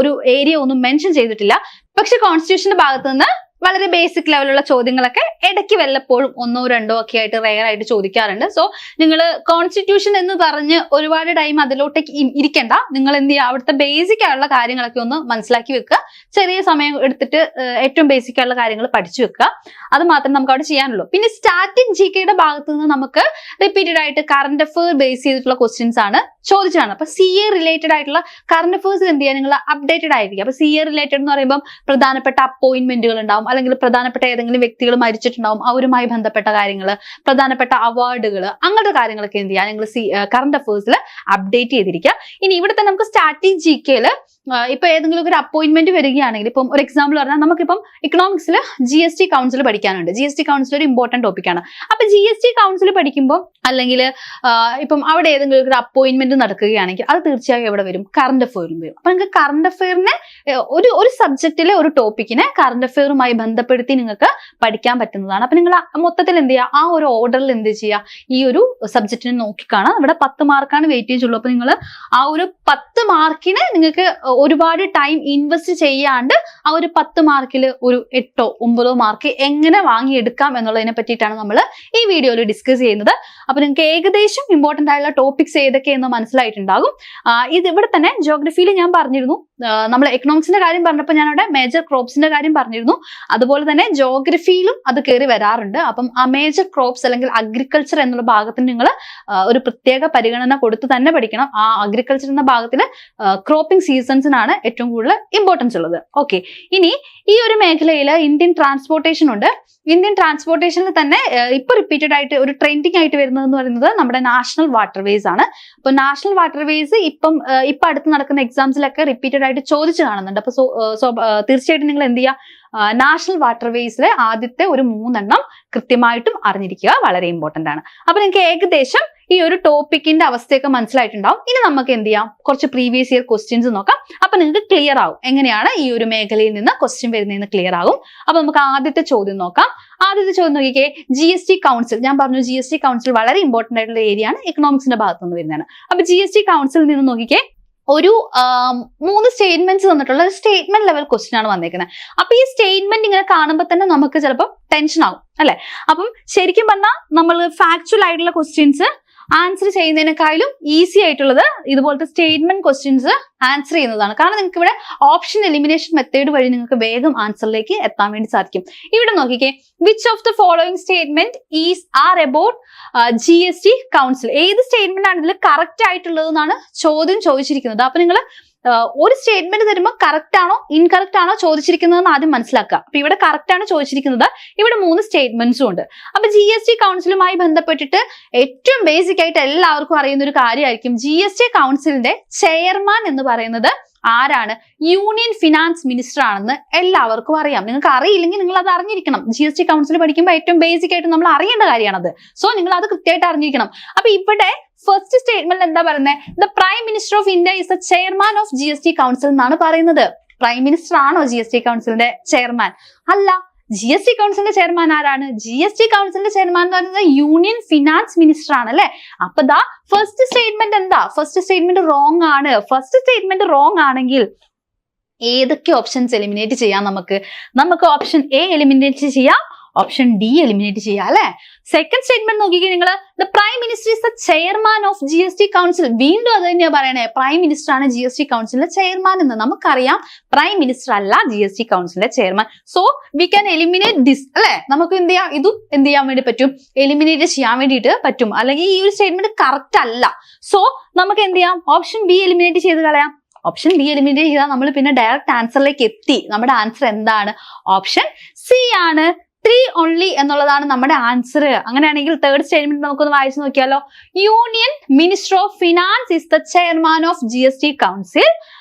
ഒരു ഏരിയ ഒന്നും മെൻഷൻ ചെയ്തിട്ടില്ല. പക്ഷെ കോൺസ്റ്റിറ്റ്യൂഷന്റെ ഭാഗത്ത് നിന്ന് വളരെ ബേസിക് ലെവലുള്ള ചോദ്യങ്ങളൊക്കെ ഇടയ്ക്ക് വല്ലപ്പോഴും 1 or 2 ഒക്കെ ആയിട്ട് റെയർ ആയിട്ട് ചോദിക്കാറുണ്ട്. സോ നിങ്ങൾ കോൺസ്റ്റിറ്റ്യൂഷൻ എന്ന് പറഞ്ഞ് ഒരുപാട് ടൈം അതിലോട്ടേക്ക് ഇരിക്കണ്ട. നിങ്ങൾ എന്ത് ചെയ്യുക, അവിടുത്തെ ബേസിക് ആയിട്ടുള്ള കാര്യങ്ങളൊക്കെ ഒന്ന് മനസ്സിലാക്കി വെക്കുക. ചെറിയ സമയം എടുത്തിട്ട് ഏറ്റവും ബേസിക് ആയിട്ടുള്ള കാര്യങ്ങൾ പഠിച്ചു വെക്കുക. അത് മാത്രമേ നമുക്ക് അവിടെ ചെയ്യാനുള്ളൂ. പിന്നെ സ്റ്റാറ്റിക് GKയുടെ ഭാഗത്ത് നിന്ന് നമുക്ക് റിപ്പീറ്റഡ് ആയിട്ട് കറന്റ് അഫെയർ ബേസ് ചെയ്തിട്ടുള്ള ക്വസ്റ്റ്യൻസ് ആണ് ചോദിച്ചതാണ്. അപ്പൊ CA റിലേറ്റഡ് ആയിട്ടുള്ള കറന്റ് അഫെയർസ് എന്ത് ചെയ്യുക, നിങ്ങൾ അപ്ഡേറ്റഡ് ആയിരിക്കും. അപ്പൊ CA റിലേറ്റഡ് എന്ന് പറയുമ്പോൾ പ്രധാനപ്പെട്ട അപ്പോയിന്റ്മെന്റുകൾ ഉണ്ടാവും, അല്ലെങ്കിൽ പ്രധാനപ്പെട്ട ഏതെങ്കിലും വ്യക്തികൾ മരിച്ചിട്ടുണ്ടാവും, അവരുമായി ബന്ധപ്പെട്ട കാര്യങ്ങൾ, പ്രധാനപ്പെട്ട അവാർഡുകൾ, അങ്ങനത്തെ കാര്യങ്ങളൊക്കെ എന്ത് ചെയ്യുക, നിങ്ങൾ കറന്റ് അഫേഴ്സിൽ അപ്ഡേറ്റ് ചെയ്തിരിക്കുക. ഇനി ഇവിടെ തന്നെ നമുക്ക് സ്റ്റാറ്റിക് GKയിൽ ഇപ്പൊ ഏതെങ്കിലും ഒരു അപ്പോയിന്റ്മെന്റ് വരികയാണെങ്കിൽ, ഇപ്പം ഒരു എക്സാമ്പിൾ പറഞ്ഞാൽ നമുക്കിപ്പം ഇക്കണോമിക്സിൽ GST കൗൺസിൽ പഠിക്കാനുണ്ട്. GST കൗൺസിൽ ഒരു ഇമ്പോർട്ടന്റ് ടോപ്പിക്കാണ്. അപ്പൊ GST കൗൺസിൽ പഠിക്കുമ്പോൾ അല്ലെങ്കിൽ ഇപ്പം അവിടെ ഏതെങ്കിലും ഒരു അപ്പോയിന്റ്മെന്റ് നടക്കുകയാണെങ്കിൽ അത് തീർച്ചയായും എവിടെ വരും, കറന്റ് അഫെയറിലും വരും. അപ്പൊ നിങ്ങൾക്ക് കറന്റ് അഫെയറിനെ ഒരു സബ്ജക്റ്റിലെ ഒരു ടോപ്പിക്കിനെ കറന്റ് അഫെയറുമായി ബന്ധപ്പെടുത്തി നിങ്ങൾക്ക് പഠിക്കാൻ പറ്റുന്നതാണ്. അപ്പൊ നിങ്ങൾ മൊത്തത്തിൽ എന്ത് ചെയ്യുക, ആ ഒരു ഓർഡറിൽ എന്ത് ചെയ്യുക, ഈ ഒരു സബ്ജക്റ്റിനെ നോക്കിക്കാണാം. ഇവിടെ 10 മാർക്കാണ് വെയിറ്റേജ് ഉള്ളൂ. അപ്പൊ നിങ്ങൾ ആ ഒരു 10 മാർക്കിന് നിങ്ങൾക്ക് ഒരുപാട് ടൈം ഇൻവെസ്റ്റ് ചെയ്യാണ്ട് ആ ഒരു 10 മാർക്കിൽ ഒരു 8 or 9 മാർക്ക് എങ്ങനെ വാങ്ങിയെടുക്കാം എന്നുള്ളതിനെ പറ്റിയിട്ടാണ് നമ്മൾ ഈ വീഡിയോയിൽ ഡിസ്കസ് ചെയ്യുന്നത്. അപ്പൊ നിങ്ങൾക്ക് ഏകദേശം ഇമ്പോർട്ടന്റ് ആയിട്ടുള്ള ടോപ്പിക്സ് ഏതൊക്കെയെന്ന് മനസ്സിലായിട്ടുണ്ടാകും. ഇവിടെ തന്നെ ജോഗ്രഫിയിൽ ഞാൻ പറഞ്ഞിരുന്നു, നമ്മൾ എക്കണോമിക്സിന്റെ കാര്യം പറഞ്ഞപ്പോൾ ഞാൻ അവിടെ മേജർ ക്രോപ്സിന്റെ കാര്യം പറഞ്ഞിരുന്നു. അതുപോലെ തന്നെ ജോഗ്രഫിയിലും അത് കയറി വരാറുണ്ട്. അപ്പം ആ മേജർ ക്രോപ്സ് അല്ലെങ്കിൽ അഗ്രികൾച്ചർ എന്നുള്ള ഭാഗത്തിന് നിങ്ങൾ ഒരു പ്രത്യേക പരിഗണന കൊടുത്ത് തന്നെ പഠിക്കണം. ആ അഗ്രികൾച്ചർ എന്ന ഭാഗത്തിൽ ക്രോപ്പിംഗ് സീസൺസിനാണ് ഏറ്റവും കൂടുതൽ ഇമ്പോർട്ടൻസ് ഉള്ളത്. ഓക്കെ, ഇനി ഈ ഒരു മേഖലയിൽ ഇന്ത്യൻ ട്രാൻസ്പോർട്ടേഷൻ ഉണ്ട്. ഇന്ത്യൻ ട്രാൻസ്പോർട്ടേഷനിൽ തന്നെ ഇപ്പൊ റിപ്പീറ്റഡ് ആയിട്ട് ഒരു ട്രെൻഡിങ് ആയിട്ട് വരുന്നത് എന്ന് പറയുന്നത് നമ്മുടെ നാഷണൽ വാട്ടർവേസ് ആണ്. അപ്പൊ നാഷണൽ വാട്ടർവേസ് ഇപ്പൊ അടുത്ത് നടക്കുന്ന എക്സാംസിലൊക്കെ റിപ്പീറ്റഡ് ആയിട്ട് ചോദിച്ചു കാണുന്നുണ്ട്. അപ്പൊ തീർച്ചയായിട്ടും നിങ്ങൾ എന്ത് ചെയ്യുക, നാഷണൽ വാട്ടർവേസിലെ ആദ്യത്തെ ഒരു 3 എണ്ണം കൃത്യമായിട്ടും അറിഞ്ഞിരിക്കുക, വളരെ ഇമ്പോർട്ടന്റ് ആണ്. അപ്പൊ നിങ്ങൾക്ക് ഏകദേശം ഈ ഒരു ടോപ്പിക്കിന്റെ അവസ്ഥയൊക്കെ മനസ്സിലായിട്ടുണ്ടാവും. ഇനി നമുക്ക് എന്ത് ചെയ്യാം, കുറച്ച് പ്രീവിയസ് ഇയർ ക്വസ്റ്റ്യൻസ് നോക്കാം. അപ്പൊ നിങ്ങൾക്ക് ക്ലിയർ ആവും എങ്ങനെയാണ് ഈ ഒരു മേഖലയിൽ നിന്ന് ക്വസ്റ്റ്യൻ വരുന്നതെന്ന് ക്ലിയർ ആകും. അപ്പൊ നമുക്ക് ആദ്യത്തെ ചോദ്യം നോക്കാം. ആദ്യത്തെ ചോദ്യം നോക്കിക്കേ, GST കൗൺസിൽ. ഞാൻ പറഞ്ഞു GST കൗൺസിൽ വളരെ ഇമ്പോർട്ടന്റ് ആയിട്ടുള്ള ഏരിയ ആണ്, എക്കണോമിക്സിന്റെ ഭാഗത്തു നിന്ന് വരുന്നതാണ്. അപ്പൊ GST കൗൺസിലിൽ നിന്ന് നോക്കിക്കേ, ഒരു 3 സ്റ്റേറ്റ്മെന്റ്സ് തന്നിട്ടുള്ള ഒരു സ്റ്റേറ്റ്മെന്റ് ലെവൽ ക്വസ്റ്റ്യൻ ആണ് വന്നേക്കുന്നത്. അപ്പൊ ഈ സ്റ്റേറ്റ്മെന്റ് ഇങ്ങനെ കാണുമ്പോൾ തന്നെ നമുക്ക് ചിലപ്പോൾ ടെൻഷൻ ആവും അല്ലെ. അപ്പം ശരിക്കും പറഞ്ഞാൽ നമ്മൾ ഫാക്ച്വൽ ആയിട്ടുള്ള ക്വസ്റ്റ്യൻസ് ആൻസർ ചെയ്യുന്നതിനേക്കാളും ഈസി ആയിട്ടുള്ളത് ഇതുപോലത്തെ സ്റ്റേറ്റ്മെന്റ് ക്വസ്റ്റ്യൻസ് ആൻസർ ചെയ്യുന്നതാണ്. കാരണം നിങ്ങൾക്ക് ഇവിടെ ഓപ്ഷൻ എലിമിനേഷൻ മെത്തേഡ് വഴി നിങ്ങൾക്ക് വേഗം ആൻസറിലേക്ക് എത്താൻ വേണ്ടി സാധിക്കും. ഇവിടെ നോക്കിക്കേ, which of the following statement are about GST council. ഏത് സ്റ്റേറ്റ്മെന്റ് ആണ് ഇതിൽ കറക്റ്റ് ആയിട്ടുള്ളത് എന്നാണ് ചോദ്യം ചോദിച്ചിരിക്കുന്നത്. അപ്പൊ നിങ്ങൾ ഒരു സ്റ്റേറ്റ്മെന്റ് തരുമ്പോൾ കറക്റ്റ് ആണോ ഇൻകറക്റ്റ് ആണോ ചോദിച്ചിരിക്കുന്നതെന്ന് ആദ്യം മനസ്സിലാക്കുക. അപ്പൊ ഇവിടെ കറക്റ്റ് ആണ് ചോദിച്ചിരിക്കുന്നത്. ഇവിടെ 3 സ്റ്റേറ്റ്മെന്റ്സും ഉണ്ട്. അപ്പൊ GST കൗൺസിലുമായി ബന്ധപ്പെട്ടിട്ട് ഏറ്റവും ബേസിക് ആയിട്ട് എല്ലാവർക്കും അറിയുന്ന ഒരു കാര്യമായിരിക്കും, GST കൗൺസിലിന്റെ ചെയർമാൻ എന്ന് പറയുന്നത് ആരാണ്? യൂണിയൻ ഫിനാൻസ് മിനിസ്റ്റർ ആണെന്ന് എല്ലാവർക്കും അറിയാം. നിങ്ങൾക്ക് അറിയില്ലെങ്കിൽ നിങ്ങൾ അത് അറിഞ്ഞിരിക്കണം. GST കൗൺസിൽ പഠിക്കുമ്പോൾ ഏറ്റവും ബേസിക് ആയിട്ട് നമ്മൾ അറിയേണ്ട കാര്യമാണത്. സോ നിങ്ങൾ അത് കൃത്യമായിട്ട് അറിഞ്ഞിരിക്കണം. അപ്പൊ ഇവിടെ ഫസ്റ്റ് സ്റ്റേറ്റ്മെന്റ് എന്താ പറയുന്നത്? The prime minister of India is the chairman of GST council എന്നാണ് പറയുന്നത്. പ്രൈം മിനിസ്റ്റർ ആണോ GST കൗൺസിലിന്റെ ചെയർമാൻ? അല്ല. GST കൗൺസിലിന്റെ ചെയർമാൻ ആരാണ്? GST കൗൺസിലിന്റെ ചെയർമാൻ എന്ന് പറയുന്നത് യൂണിയൻ ഫിനാൻസ് മിനിസ്റ്റർ ആണ് അല്ലെ. അപ്പൊ ദാ ഫസ്റ്റ് സ്റ്റേറ്റ്മെന്റ് എന്താ? ഫസ്റ്റ് സ്റ്റേറ്റ്മെന്റ് റോങ് ആണ്. ഫസ്റ്റ് സ്റ്റേറ്റ്മെന്റ് റോങ് ആണെങ്കിൽ ഏതൊക്കെ ഓപ്ഷൻസ് എലിമിനേറ്റ് ചെയ്യാം? നമുക്ക് ഓപ്ഷൻ എ എലിമിനേറ്റ് ചെയ്യാം, ഓപ്ഷൻ ഡി എലിമിനേറ്റ് ചെയ്യാം അല്ലെ. സെക്കൻഡ് സ്റ്റേറ്റ്മെന്റ് നോക്കിക്കേ നിങ്ങൾ, the prime minister is the chairman of GST council. വീണ്ടും അത് തന്നെയാ പറയണേ, പ്രൈം മിനിസ്റ്റർ ആണ് GST കൗൺസിലിന്റെ ചെയർമാൻ എന്ന്. നമുക്കറിയാം പ്രൈം മിനിസ്റ്റർ അല്ല GST കൗൺസിലിന്റെ chairman. So we can eliminate this അല്ലെ. നമുക്ക് എന്ത് ചെയ്യാം, ഇതും എന്ത് ചെയ്യാൻ വേണ്ടി പറ്റും, എലിമിനേറ്റ് ചെയ്യാൻ വേണ്ടിയിട്ട് പറ്റും. അല്ലെങ്കിൽ ഈ ഒരു സ്റ്റേറ്റ്മെന്റ് കറക്റ്റ് അല്ല. സോ നമുക്ക് എന്ത് ചെയ്യാം, ഓപ്ഷൻ ബി എലിമിനേറ്റ് ചെയ്ത് കളയാം. ഓപ്ഷൻ ബി എലിമിനേറ്റ് ചെയ്താൽ നമ്മൾ പിന്നെ ഡയറക്റ്റ് ആൻസറിലേക്ക് എത്തി. നമ്മുടെ ആൻസർ എന്താണ്? ഓപ്ഷൻ സി ആണ്. 3 only എന്നുള്ളതാണ് നമ്മുടെ ആൻസർ. അങ്ങനെയാണെങ്കിൽ തേർഡ് സ്റ്റേറ്റ്മെന്റ് നമുക്കൊന്ന് വായിച്ചു നോക്കിയാലോ. Union minister of finance is the chairman of GST council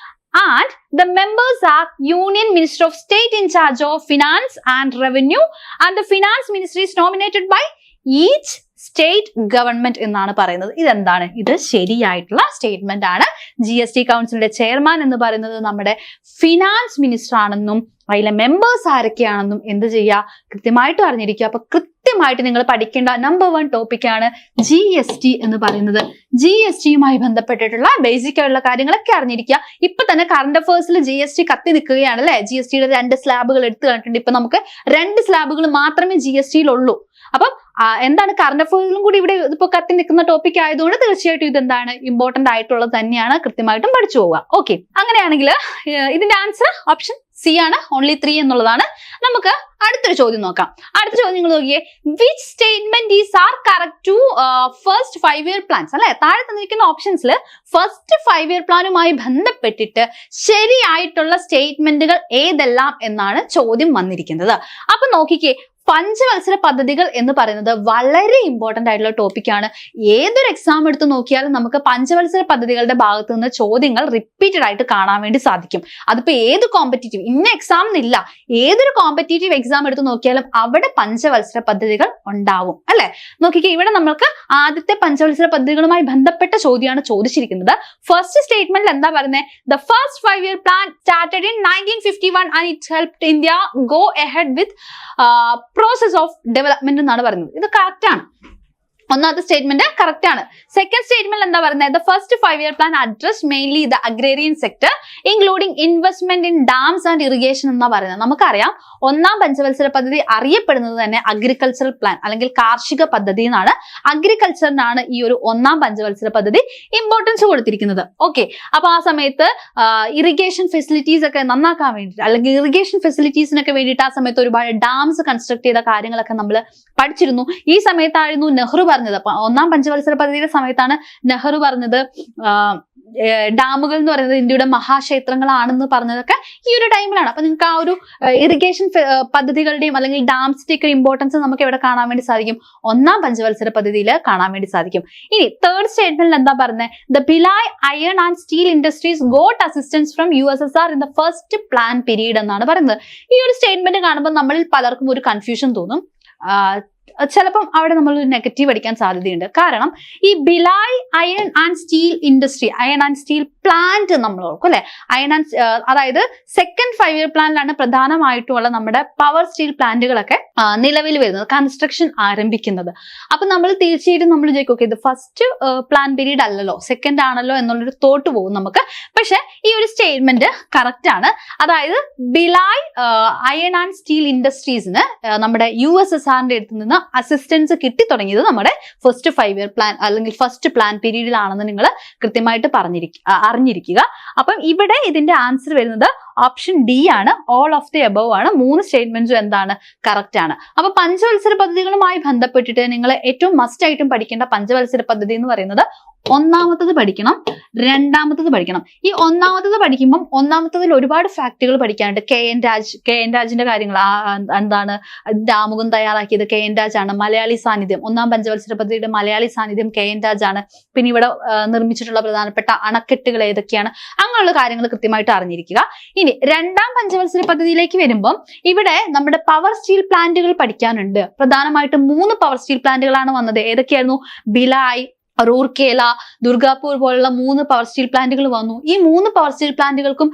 and the members are Union Minister of State in charge of Finance and Revenue and the Finance Ministry is nominated by each state government എന്നാണ് പറയുന്നത്. ഇതെന്താണ്? ഇത് ശരിയായിട്ടുള്ള statement ആണ്. GST കൗൺസിലിന്റെ chairman എന്ന് പറയുന്നത് നമ്മുടെ ഫിനാൻസ് മിനിസ്റ്റർ ആണെന്നും അതിലെ മെമ്പേഴ്സ് ആരൊക്കെയാണെന്നും എന്ത് ചെയ്യുക, കൃത്യമായിട്ട് അറിഞ്ഞിരിക്കുക. അപ്പൊ കൃത്യമായിട്ട് നിങ്ങൾ പഠിക്കേണ്ട നമ്പർ 1 ടോപ്പിക്കാണ് GST എന്ന് പറയുന്നത്. GSTയുമായി ബന്ധപ്പെട്ടിട്ടുള്ള ബേസിക് ആയിട്ടുള്ള കാര്യങ്ങളൊക്കെ അറിഞ്ഞിരിക്കുക. ഇപ്പൊ തന്നെ കറണ്ട് അഫയേഴ്സിൽ GST കത്തി നിൽക്കുകയാണ് അല്ലെ. GSTയുടെ 2 സ്ലാബുകൾ എടുത്തു കണ്ടിട്ടുണ്ട്. ഇപ്പൊ നമുക്ക് 2 സ്ലാബുകൾ മാത്രമേ GSTയിൽ ഉള്ളൂ. അപ്പം എന്താണ്, കറണ്ട് അഫയേഴ്സിലും കൂടി ഇവിടെ ഇപ്പൊ കത്തി നിൽക്കുന്ന ടോപ്പിക് ആയതുകൊണ്ട് തീർച്ചയായിട്ടും ഇതെന്താണ്, ഇമ്പോർട്ടന്റ് ആയിട്ടുള്ളത് തന്നെയാണ്. കൃത്യമായിട്ടും പഠിച്ചു പോവുക. ഓക്കെ, അങ്ങനെയാണെങ്കിൽ ഇതിന്റെ ആൻസർ ഓപ്ഷൻ സി ആണ്. ഓൺലി 3 എന്നുള്ളതാണ്. നമുക്ക് അടുത്തൊരു ചോദ്യം നോക്കാം. അടുത്ത ചോദ്യം നിങ്ങൾ നോക്കിയേ, which statement is are correct to first 5 year plans അല്ലെ. താഴെ തന്നിരിക്കുന്ന ഓപ്ഷൻസിൽ ഫസ്റ്റ് 5 year പ്ലാനുമായി ബന്ധപ്പെട്ടിട്ട് ശരിയായിട്ടുള്ള സ്റ്റേറ്റ്മെന്റുകൾ ഏതെല്ലാം എന്നാണ് ചോദ്യം വന്നിരിക്കുന്നത്. അപ്പൊ നോക്കിക്കേ, പഞ്ചവത്സര പദ്ധതികൾ എന്ന് പറയുന്നത് വളരെ ഇമ്പോർട്ടന്റ് ആയിട്ടുള്ള ടോപ്പിക്കാണ്. ഏതൊരു എക്സാം എടുത്ത് നോക്കിയാലും നമുക്ക് പഞ്ചവത്സര പദ്ധതികളുടെ ഭാഗത്ത് നിന്ന് ചോദ്യങ്ങൾ റിപ്പീറ്റഡ് ആയിട്ട് കാണാൻ വേണ്ടി സാധിക്കും. അതിപ്പോ ഏത് കോമ്പറ്റീറ്റീവ്, ഇന്ന എക്സാം എന്നില്ല, ഏതൊരു കോമ്പറ്റീറ്റീവ് എക്സാം എടുത്ത് നോക്കിയാലും അവിടെ പഞ്ചവത്സര പദ്ധതികൾ ഉണ്ടാവും അല്ലെ. നോക്കിക്കേ, ഇവിടെ നമ്മൾക്ക് ആദ്യത്തെ പഞ്ചവത്സര പദ്ധതികളുമായി ബന്ധപ്പെട്ട ചോദ്യമാണ് ചോദിച്ചിരിക്കുന്നത്. ഫസ്റ്റ് സ്റ്റേറ്റ്മെന്റിൽ എന്താ പറയുന്നത്? The first 5 year plan started in 1951 and it helped India go ahead with process of development എന്നാണ് പറയുന്നത്. ഇത് കറക്റ്റ് ആണ്. ഒന്നാമത്തെ സ്റ്റേറ്റ്മെന്റ് കറക്റ്റ് ആണ്. സെക്കൻഡ് സ്റ്റേറ്റ്മെന്റ് എന്താ പറയുന്നത്? The first 5 year plan address mainly the agrarian sector including investment in dams and irrigation എന്നാ പറയുന്നത്. നമുക്കറിയാം ഒന്നാം പഞ്ചവത്സര പദ്ധതി അറിയപ്പെടുന്നത് തന്നെ അഗ്രികൾച്ചറൽ പ്ലാൻ അല്ലെങ്കിൽ കാർഷിക പദ്ധതി എന്നാണ്. അഗ്രികൾച്ചറിനാണ് ഈ ഒരു ഒന്നാം പഞ്ചവത്സര പദ്ധതി ഇമ്പോർട്ടൻസ് കൊടുത്തിരിക്കുന്നത്. ഓക്കെ, അപ്പൊ ആ സമയത്ത് ഇറിഗേഷൻ ഫെസിലിറ്റീസ് ഒക്കെ നന്നാക്കാൻ വേണ്ടിയിട്ട് അല്ലെങ്കിൽ ഇറിഗേഷൻ ഫെസിലിറ്റീസിനൊക്കെ വേണ്ടിയിട്ട് ആ സമയത്ത് ഒരുപാട് ഡാംസ് കൺസ്ട്രക്ട് ചെയ്ത കാര്യങ്ങളൊക്കെ നമ്മൾ പഠിച്ചിരുന്നു. ഈ സമയത്തായിരുന്നു നെഹ്റു പറഞ്ഞത്. അപ്പൊ ഒന്നാം പഞ്ചവത്സര പദ്ധതിയുടെ സമയത്താണ് നെഹ്റു പറഞ്ഞത് ഡാമുകൾ എന്ന് പറയുന്നത് ഇന്ത്യയുടെ മഹാക്ഷേത്രങ്ങളാണെന്ന് പറഞ്ഞതൊക്കെ ഈ ഒരു ടൈമിലാണ്. അപ്പൊ നിങ്ങൾക്ക് ആ ഒരു ഇറിഗേഷൻ പദ്ധതികളുടെയും അല്ലെങ്കിൽ ഡാംസിന്റെ ഒക്കെ ഇമ്പോർട്ടൻസ് നമുക്ക് എവിടെ കാണാൻ വേണ്ടി സാധിക്കും? ഒന്നാം പഞ്ചവത്സര പദ്ധതിയിൽ കാണാൻ വേണ്ടി സാധിക്കും. ഇനി തേർഡ് സ്റ്റേറ്റ്മെന്റിൽ എന്താ പറഞ്ഞത്? The Bhilai iron and steel industries got assistance from USSR in the first plan period എന്നാണ് പറയുന്നത്. ഈ ഒരു സ്റ്റേറ്റ്മെന്റ് കാണുമ്പോൾ നമ്മളിൽ പലർക്കും ഒരു കൺഫ്യൂഷൻ തോന്നും. ചിലപ്പം അവിടെ നമ്മൾ ഒരു നെഗറ്റീവ് അടിക്കാൻ സാധ്യതയുണ്ട്. കാരണം ഈ Bhilai iron and steel industry, iron and steel plant നമ്മൾ ഓർക്കും അല്ലെ. അയൺ ആൻഡ് അതായത് സെക്കൻഡ് 5 year പ്ലാനിലാണ് പ്രധാനമായിട്ടുള്ള നമ്മുടെ പവർ സ്റ്റീൽ പ്ലാന്റുകളൊക്കെ നിലവിൽ വരുന്നത്, കൺസ്ട്രക്ഷൻ ആരംഭിക്കുന്നത്. അപ്പൊ നമ്മൾ തീർച്ചയായിട്ടും നമ്മൾ വിചാരിക്കും ഓക്കെ ഇത് ഫസ്റ്റ് പ്ലാൻ പീരീഡ് അല്ലല്ലോ, സെക്കൻഡ് ആണല്ലോ എന്നുള്ളൊരു തോട്ട് പോകും നമുക്ക്. പക്ഷെ ഈ ഒരു സ്റ്റേറ്റ്മെന്റ് കറക്റ്റ് ആണ്. അതായത് ഭിലായ് അയൺ ആൻഡ് സ്റ്റീൽ ഇൻഡസ്ട്രീസിന് നമ്മുടെ USSRന്റെ അടുത്ത് നിന്ന് അസിസ്റ്റൻസ് കിട്ടി തുടങ്ങിയത് നമ്മുടെ ഫസ്റ്റ് 5 year പ്ലാൻ അല്ലെങ്കിൽ ഫസ്റ്റ് പ്ലാൻ പീരീഡിലാണെന്ന് നിങ്ങൾ കൃത്യമായിട്ട് അറിഞ്ഞിരിക്കുക. അപ്പം ഇവിടെ ഇതിന്റെ ആൻസർ വരുന്നത് ഓപ്ഷൻ ഡി ആണ്, ഓൾ ഓഫ് ദി എബവ് ആണ്. 3 സ്റ്റേറ്റ്മെന്റ്സും എന്താണ്, കറക്റ്റ് ആണ്. അപ്പൊ പഞ്ചവത്സര പദ്ധതികളുമായി ബന്ധപ്പെട്ടിട്ട് നിങ്ങൾ ഏറ്റവും മസ്റ്റ് ആയിട്ടും പഠിക്കേണ്ട പഞ്ചവത്സര പദ്ധതി എന്ന് പറയുന്നത് ഒന്നാമത്തത് പഠിക്കണം, രണ്ടാമത്തത് പഠിക്കണം. ഈ ഒന്നാമത്തത് പഠിക്കുമ്പോൾ ഒന്നാമത്തതിൽ ഒരുപാട് ഫാക്ടുകൾ പഠിക്കാനുണ്ട്. KN രാജിന്റെ കാര്യങ്ങൾ എന്താണ്, ആമുഖം തയ്യാറാക്കിയത് KN രാജാണ്. മലയാളി സാന്നിധ്യം, ഒന്നാം പഞ്ചവത്സര പദ്ധതിയുടെ മലയാളി സാന്നിധ്യം KN രാജാണ്. പിന്നെ ഇവിടെ നിർമ്മിച്ചിട്ടുള്ള പ്രധാനപ്പെട്ട അണക്കെട്ടുകൾ ഏതൊക്കെയാണ്, അങ്ങനെയുള്ള കാര്യങ്ങൾ കൃത്യമായിട്ട് അറിഞ്ഞിരിക്കുക. ഇനി രണ്ടാം പഞ്ചവത്സര പദ്ധതിയിലേക്ക് വരുമ്പം ഇവിടെ നമ്മുടെ പവർ സ്റ്റീൽ പ്ലാന്റുകൾ പഠിക്കാനുണ്ട്. പ്രധാനമായിട്ടും 3 പവർ സ്റ്റീൽ പ്ലാന്റുകളാണ് വന്നത്. ഏതൊക്കെയായിരുന്നു, ഭിലായ്, റൂർക്കേല, ദുർഗാപൂർ പോലുള്ള 3 പവർ സ്റ്റീൽ പ്ലാന്റുകൾ വന്നു. ഈ 3 പവർ സ്റ്റീൽ പ്ലാന്റുകൾക്കും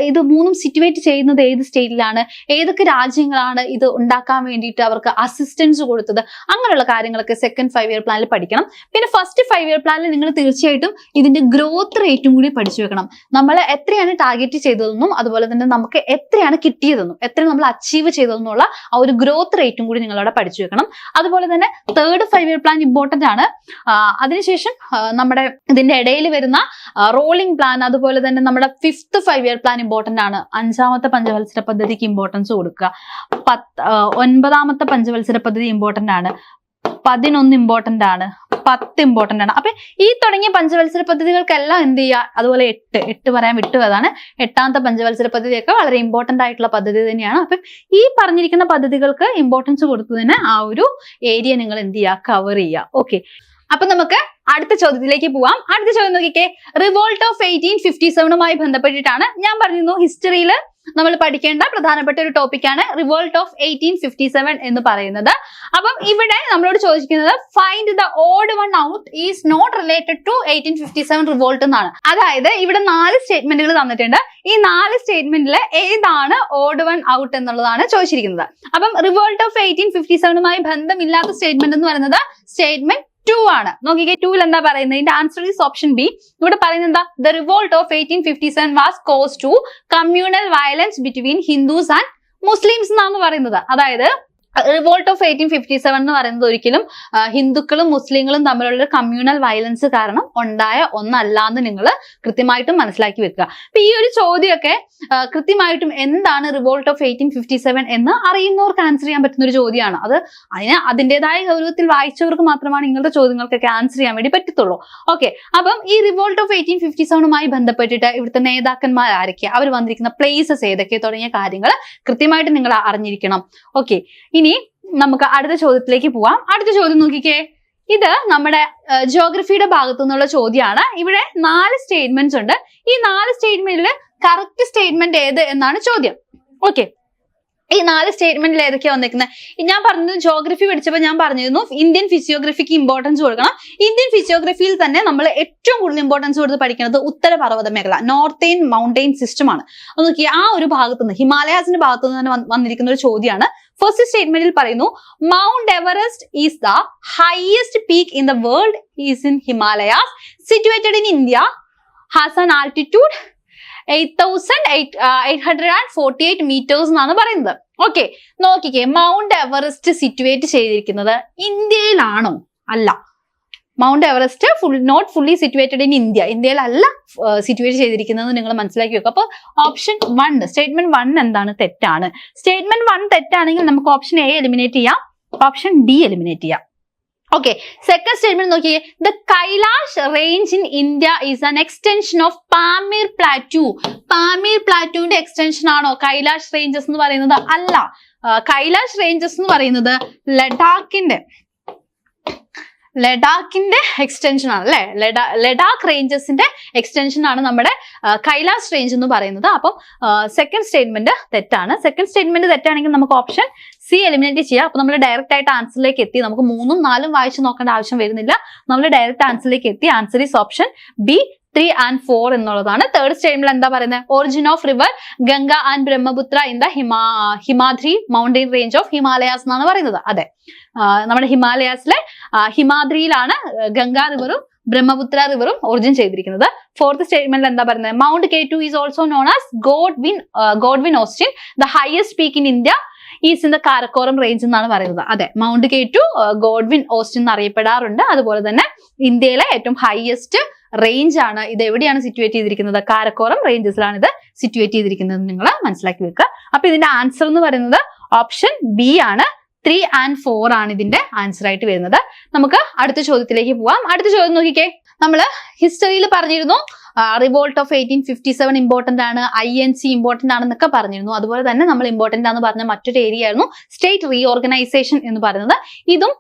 ഇത് 3ഉം സിറ്റുവേറ്റ് ചെയ്യുന്നത് ഏത് സ്റ്റേറ്റിലാണ്, ഏതൊക്കെ രാജ്യങ്ങളാണ് ഇത് ഉണ്ടാക്കാൻ വേണ്ടിയിട്ട് അവർക്ക് അസിസ്റ്റൻസ് കൊടുത്തത്, അങ്ങനെയുള്ള കാര്യങ്ങളൊക്കെ സെക്കൻഡ് 5 year പ്ലാനിൽ പഠിക്കണം. പിന്നെ ഫസ്റ്റ് 5 year പ്ലാനിൽ നിങ്ങൾ തീർച്ചയായിട്ടും ഇതിന്റെ ഗ്രോത്ത് റേറ്റും കൂടി പഠിച്ചു വെക്കണം. നമ്മൾ എത്രയാണ് ടാർഗറ്റ് ചെയ്തതെന്നും അതുപോലെ തന്നെ നമുക്ക് എത്രയാണ് കിട്ടിയതെന്നും എത്ര നമ്മൾ അച്ചീവ് ചെയ്തതെന്നുള്ള ആ ഒരു ഗ്രോത്ത് റേറ്റും കൂടി നിങ്ങളവിടെ പഠിച്ചു വെക്കണം. അതുപോലെ തന്നെ തേർഡ് 5 year പ്ലാൻ ഇമ്പോർട്ടന്റ് ആണ്. അതിനുശേഷം നമ്മുടെ ഇതിന്റെ ഇടയിൽ വരുന്ന റോളിംഗ് പ്ലാൻ, അതുപോലെ തന്നെ നമ്മുടെ 5th 5 year പ്ലാൻ ഇമ്പോർട്ടന്റ് ആണ്. 5ാമത്തെ പഞ്ചവത്സര പദ്ധതിക്ക് ഇമ്പോർട്ടൻസ് കൊടുക്കുക. 9ാമത്തെ പഞ്ചവത്സര പദ്ധതി ഇമ്പോർട്ടന്റ് ആണ്. 11 ഇമ്പോർട്ടന്റ് ആണ്. 10 ഇമ്പോർട്ടന്റ് ആണ്. അപ്പൊ ഈ തുടങ്ങിയ പഞ്ചവത്സര പദ്ധതികൾക്കെല്ലാം എന്ത് ചെയ്യുക, അതുപോലെ 8 പറയാൻ വിട്ടുപോയതാണ്. 8ാമത്തെ പഞ്ചവത്സര പദ്ധതിയൊക്കെ വളരെ ഇമ്പോർട്ടന്റ് ആയിട്ടുള്ള പദ്ധതി തന്നെയാണ്. അപ്പൊ ഈ പറഞ്ഞിരിക്കുന്ന പദ്ധതികൾക്ക് ഇമ്പോർട്ടൻസ് കൊടുത്തതിന് ആ ഒരു ഏരിയ നിങ്ങൾ എന്ത് ചെയ്യുക, കവർ ചെയ്യുക. ഓക്കെ, അപ്പൊ നമുക്ക് അടുത്ത ചോദ്യത്തിലേക്ക് പോവാം. അടുത്ത ചോദ്യം നോക്കിക്കേ, റിവോൾട്ട് ഓഫ് 1857 ബന്ധപ്പെട്ടിട്ടാണ്. ഞാൻ പറഞ്ഞിരുന്നു ഹിസ്റ്ററിയിൽ നമ്മൾ പഠിക്കേണ്ട പ്രധാനപ്പെട്ട ഒരു ടോപ്പിക്കാണ് റിവോൾട്ട് ഓഫ് 1857 എന്ന് പറയുന്നത്. അപ്പം ഇവിടെ നമ്മളോട് ചോദിക്കുന്നത് find the odd one out is not related to 1857 revolt എന്നാണ്. അതായത് ഇവിടെ 4 സ്റ്റേറ്റ്മെന്റുകൾ തന്നിട്ടുണ്ട്. ഈ 4 സ്റ്റേറ്റ്മെന്റിൽ ഏതാണ് ഓഡ് വൺ ഔട്ട് എന്നുള്ളതാണ് ചോദിച്ചിരിക്കുന്നത്. അപ്പം റിവോൾട്ട് ഓഫ് 1857 ബന്ധമില്ലാത്ത സ്റ്റേറ്റ്മെന്റ് എന്ന് പറയുന്നത് സ്റ്റേറ്റ്മെന്റ് 2 ആണ്. നോക്കിക്കേ, 2ൽ എന്താ പറയുന്നത്, ഇതിന്റെ ആൻസർ ഈസ് ഓപ്ഷൻ ബി. ഇവിടെ പറയുന്നത് എന്താ, the revolt of 1857 was cause to communal violence between Hindus and Muslims എന്നാണ് പറയുന്നത്. അതായത് റിവോൾട്ട് ഓഫ് 1857 എന്ന് പറയുന്നത് ഒരിക്കലും ഹിന്ദുക്കളും മുസ്ലിങ്ങളും തമ്മിലുള്ള കമ്മ്യൂണൽ വയലൻസ് കാരണം ഉണ്ടായ ഒന്നല്ല എന്ന് നിങ്ങൾ കൃത്യമായിട്ടും മനസ്സിലാക്കി വെക്കുക. അപ്പൊ ഈ ഒരു ചോദ്യമൊക്കെ കൃത്യമായിട്ടും എന്താണ് റിവോൾട്ട് ഓഫ് 1857 എന്ന് അറിയുന്നവർക്ക് ആൻസർ ചെയ്യാൻ പറ്റുന്ന ഒരു ചോദ്യമാണ്. അതിൻ്റെതായ ഗൗരവത്തിൽ വായിച്ചവർക്ക് മാത്രമാണ് ഇങ്ങനത്തെ ചോദ്യങ്ങൾക്കൊക്കെ ആൻസർ ചെയ്യാൻ വേണ്ടി പറ്റത്തുള്ളൂ. ഓക്കെ, അപ്പം ഈ റിവോൾട്ട് ഓഫ് 1857 ബന്ധപ്പെട്ടിട്ട് ഇവിടുത്തെ നേതാക്കന്മാർ ആരൊക്കെയാണ്, അവർ വന്നിരിക്കുന്ന പ്ലേസസ് ഏതൊക്കെ തുടങ്ങിയ കാര്യങ്ങൾ കൃത്യമായിട്ട് നിങ്ങൾ അറിഞ്ഞിരിക്കണം. ഓക്കെ, ഇനി നമുക്ക് അടുത്ത ചോദ്യത്തിലേക്ക് പോവാം. അടുത്ത ചോദ്യം നോക്കിക്കേ, ഇത് നമ്മുടെ ജിയോഗ്രഫിയുടെ ഭാഗത്തു നിന്നുള്ള ചോദ്യമാണ്. ഇവിടെ 4 സ്റ്റേറ്റ്മെന്റ്സ് ഉണ്ട്. ഈ 4 സ്റ്റേറ്റ്മെന്റിൽ കറക്റ്റ് സ്റ്റേറ്റ്മെന്റ് ഏത് എന്നാണ് ചോദ്യം. ഓക്കെ, ഈ 4 സ്റ്റേറ്റ്മെന്റിൽ ഏതൊക്കെയാണ് വന്നിരിക്കുന്നത്? ഞാൻ പറഞ്ഞത് ജിയോഗ്രഫി പഠിച്ചപ്പോൾ ഞാൻ പറഞ്ഞിരുന്നു ഇന്ത്യൻ ഫിസിയോഗ്രഫിക്ക് ഇമ്പോർട്ടൻസ് കൊടുക്കണം. ഇന്ത്യൻ ഫിസിയോഗ്രഫിയിൽ തന്നെ നമ്മൾ ഏറ്റവും കൂടുതൽ ഇമ്പോർട്ടൻസ് കൊടുത്ത് പഠിക്കുന്നത് ഉത്തരപർവ്വത മേഖല, നോർത്തേൺ മൗണ്ടെയിൻ സിസ്റ്റം ആണ്. അത് നോക്കി, ആ ഒരു ഭാഗത്തു നിന്ന് ഹിമാലയാസിന്റെ ഭാഗത്തു നിന്ന് തന്നെ വന്നിരിക്കുന്ന ഒരു ചോദ്യമാണ്. ഫസ്റ്റ് സ്റ്റേറ്റ്മെന്റിൽ പറയുന്നു Mount Everest is the highest peak in the world, is in Himalayas, situated in India, has an altitude 8,848 metres എന്നാണ് പറയുന്നത്. ഓക്കെ, നോക്കിക്കേ, മൗണ്ട് എവറസ്റ്റ് സിറ്റുവേറ്റ് ചെയ്തിരിക്കുന്നത് ഇന്ത്യയിലാണോ? അല്ല. Mount Everest not fully situated in India, ഇന്ത്യയിലല്ല സിറ്റുവേറ്റ് ചെയ്തിരിക്കുന്നത് നിങ്ങൾ മനസ്സിലാക്കി വെക്കുക. അപ്പൊ ഓപ്ഷൻ 1 സ്റ്റേറ്റ്മെന്റ് 1 എന്താണ്, തെറ്റാണ്. സ്റ്റേറ്റ്മെന്റ് 1 തെറ്റാണെങ്കിൽ നമുക്ക് ഓപ്ഷൻ എ എലിമിനേറ്റ് ചെയ്യാം, ഓപ്ഷൻ ഡി എലിമിനേറ്റ് ചെയ്യാം. ഓക്കെ, സെക്കൻഡ് സ്റ്റേറ്റ്മെന്റ് നോക്കിയേ, the Kailash range in India is an extension of Pamir plateau. Pamir പ്ലാറ്റുവിന്റെ എക്സ്റ്റൻഷൻ ആണോ കൈലാഷ് റേഞ്ചസ് എന്ന് പറയുന്നത്? അല്ല. കൈലാഷ് റേഞ്ചസ് എന്ന് പറയുന്നത് ലഡാക്കിന്റെ എക്സ്റ്റൻഷൻ ആണ് അല്ലെ, ലഡാക്ക് റേഞ്ചസിന്റെ എക്സ്റ്റൻഷൻ ആണ് നമ്മുടെ കൈലാസ് റേഞ്ച് എന്ന് പറയുന്നത്. അപ്പം സെക്കൻഡ് സ്റ്റേറ്റ്മെന്റ് തെറ്റാണ്. സെക്കൻഡ് സ്റ്റേറ്റ്മെന്റ് തെറ്റാണെങ്കിൽ നമുക്ക് ഓപ്ഷൻ സി എലിമിനേറ്റ് ചെയ്യാം. അപ്പൊ നമ്മൾ ഡയറക്റ്റ് ആയിട്ട് ആൻസറിലേക്ക് എത്തി. നമുക്ക് 3ഉം 4ഉം വായിച്ചു നോക്കേണ്ട ആവശ്യം വരുന്നില്ല. നമ്മൾ ഡയറക്റ്റ് ആൻസറിലേക്ക് എത്തി. Answer is option B 3 and 4 എന്നുള്ളതാണ്. തേർഡ് സ്റ്റേറ്റ്മെന്റ് എന്താ പറയുന്നത്? Origin of river Ganga and Brahmaputra in the Himadri mountain range of Himalayas എന്നാണ് പറയുന്നത്. അതെ, നമ്മുടെ ഹിമാലയാസിലെ ഹിമാദ്രിയിലാണ് ഗംഗാ റിവറും ബ്രഹ്മപുത്ര റിവറും ഒറിജിൻ ചെയ്തിരിക്കുന്നത്. ഫോർത്ത് സ്റ്റേറ്റ്മെന്റ് എന്താ പറയുന്നത്? Mount K2 is also known as Godwin Austin. The highest peak in India is in the Karakoram range എന്നാണ് പറയുന്നത്. അതെ, മൗണ്ട് K2 ഗോഡ്വിൻ ഓസ്റ്റിൻ എന്നറിയപ്പെടാറുണ്ട്. അതുപോലെ തന്നെ ഇന്ത്യയിലെ ഏറ്റവും ഹയസ്റ്റ് റേഞ്ച് ആണ്. ഇത് എവിടെയാണ് സിറ്റുവേറ്റ് ചെയ്തിരിക്കുന്നത്? കാരക്കോറം റേഞ്ചസിലാണ് ഇത് സിറ്റുവേറ്റ് ചെയ്തിരിക്കുന്നത്. നിങ്ങൾ മനസ്സിലാക്കി വെക്കുക. അപ്പൊ ഇതിന്റെ ആൻസർ എന്ന് പറയുന്നത് ഓപ്ഷൻ ബി ആണ്. 3 and 4 ആണ് ഇതിന്റെ ആൻസർ ആയിട്ട് വരുന്നത്. നമുക്ക് അടുത്ത ചോദ്യത്തിലേക്ക് പോവാം. അടുത്ത ചോദ്യം നോക്കിക്കേ. നമ്മള് ഹിസ്റ്ററിയിൽ പറഞ്ഞിരുന്നു റിവോൾട്ട് ഓഫ് 1857 ഇമ്പോർട്ടന്റ് ആണ്, INC ഇമ്പോർട്ടന്റ് ആണെന്നൊക്കെ പറഞ്ഞിരുന്നു. അതുപോലെ തന്നെ നമ്മൾ ഇമ്പോർട്ടന്റ് ആണെന്ന് പറഞ്ഞ മറ്റൊരു ഏരിയ ആയിരുന്നു സ്റ്റേറ്റ് റീഓർഗനൈസേഷൻ എന്ന് പറയുന്നത്. ഇതും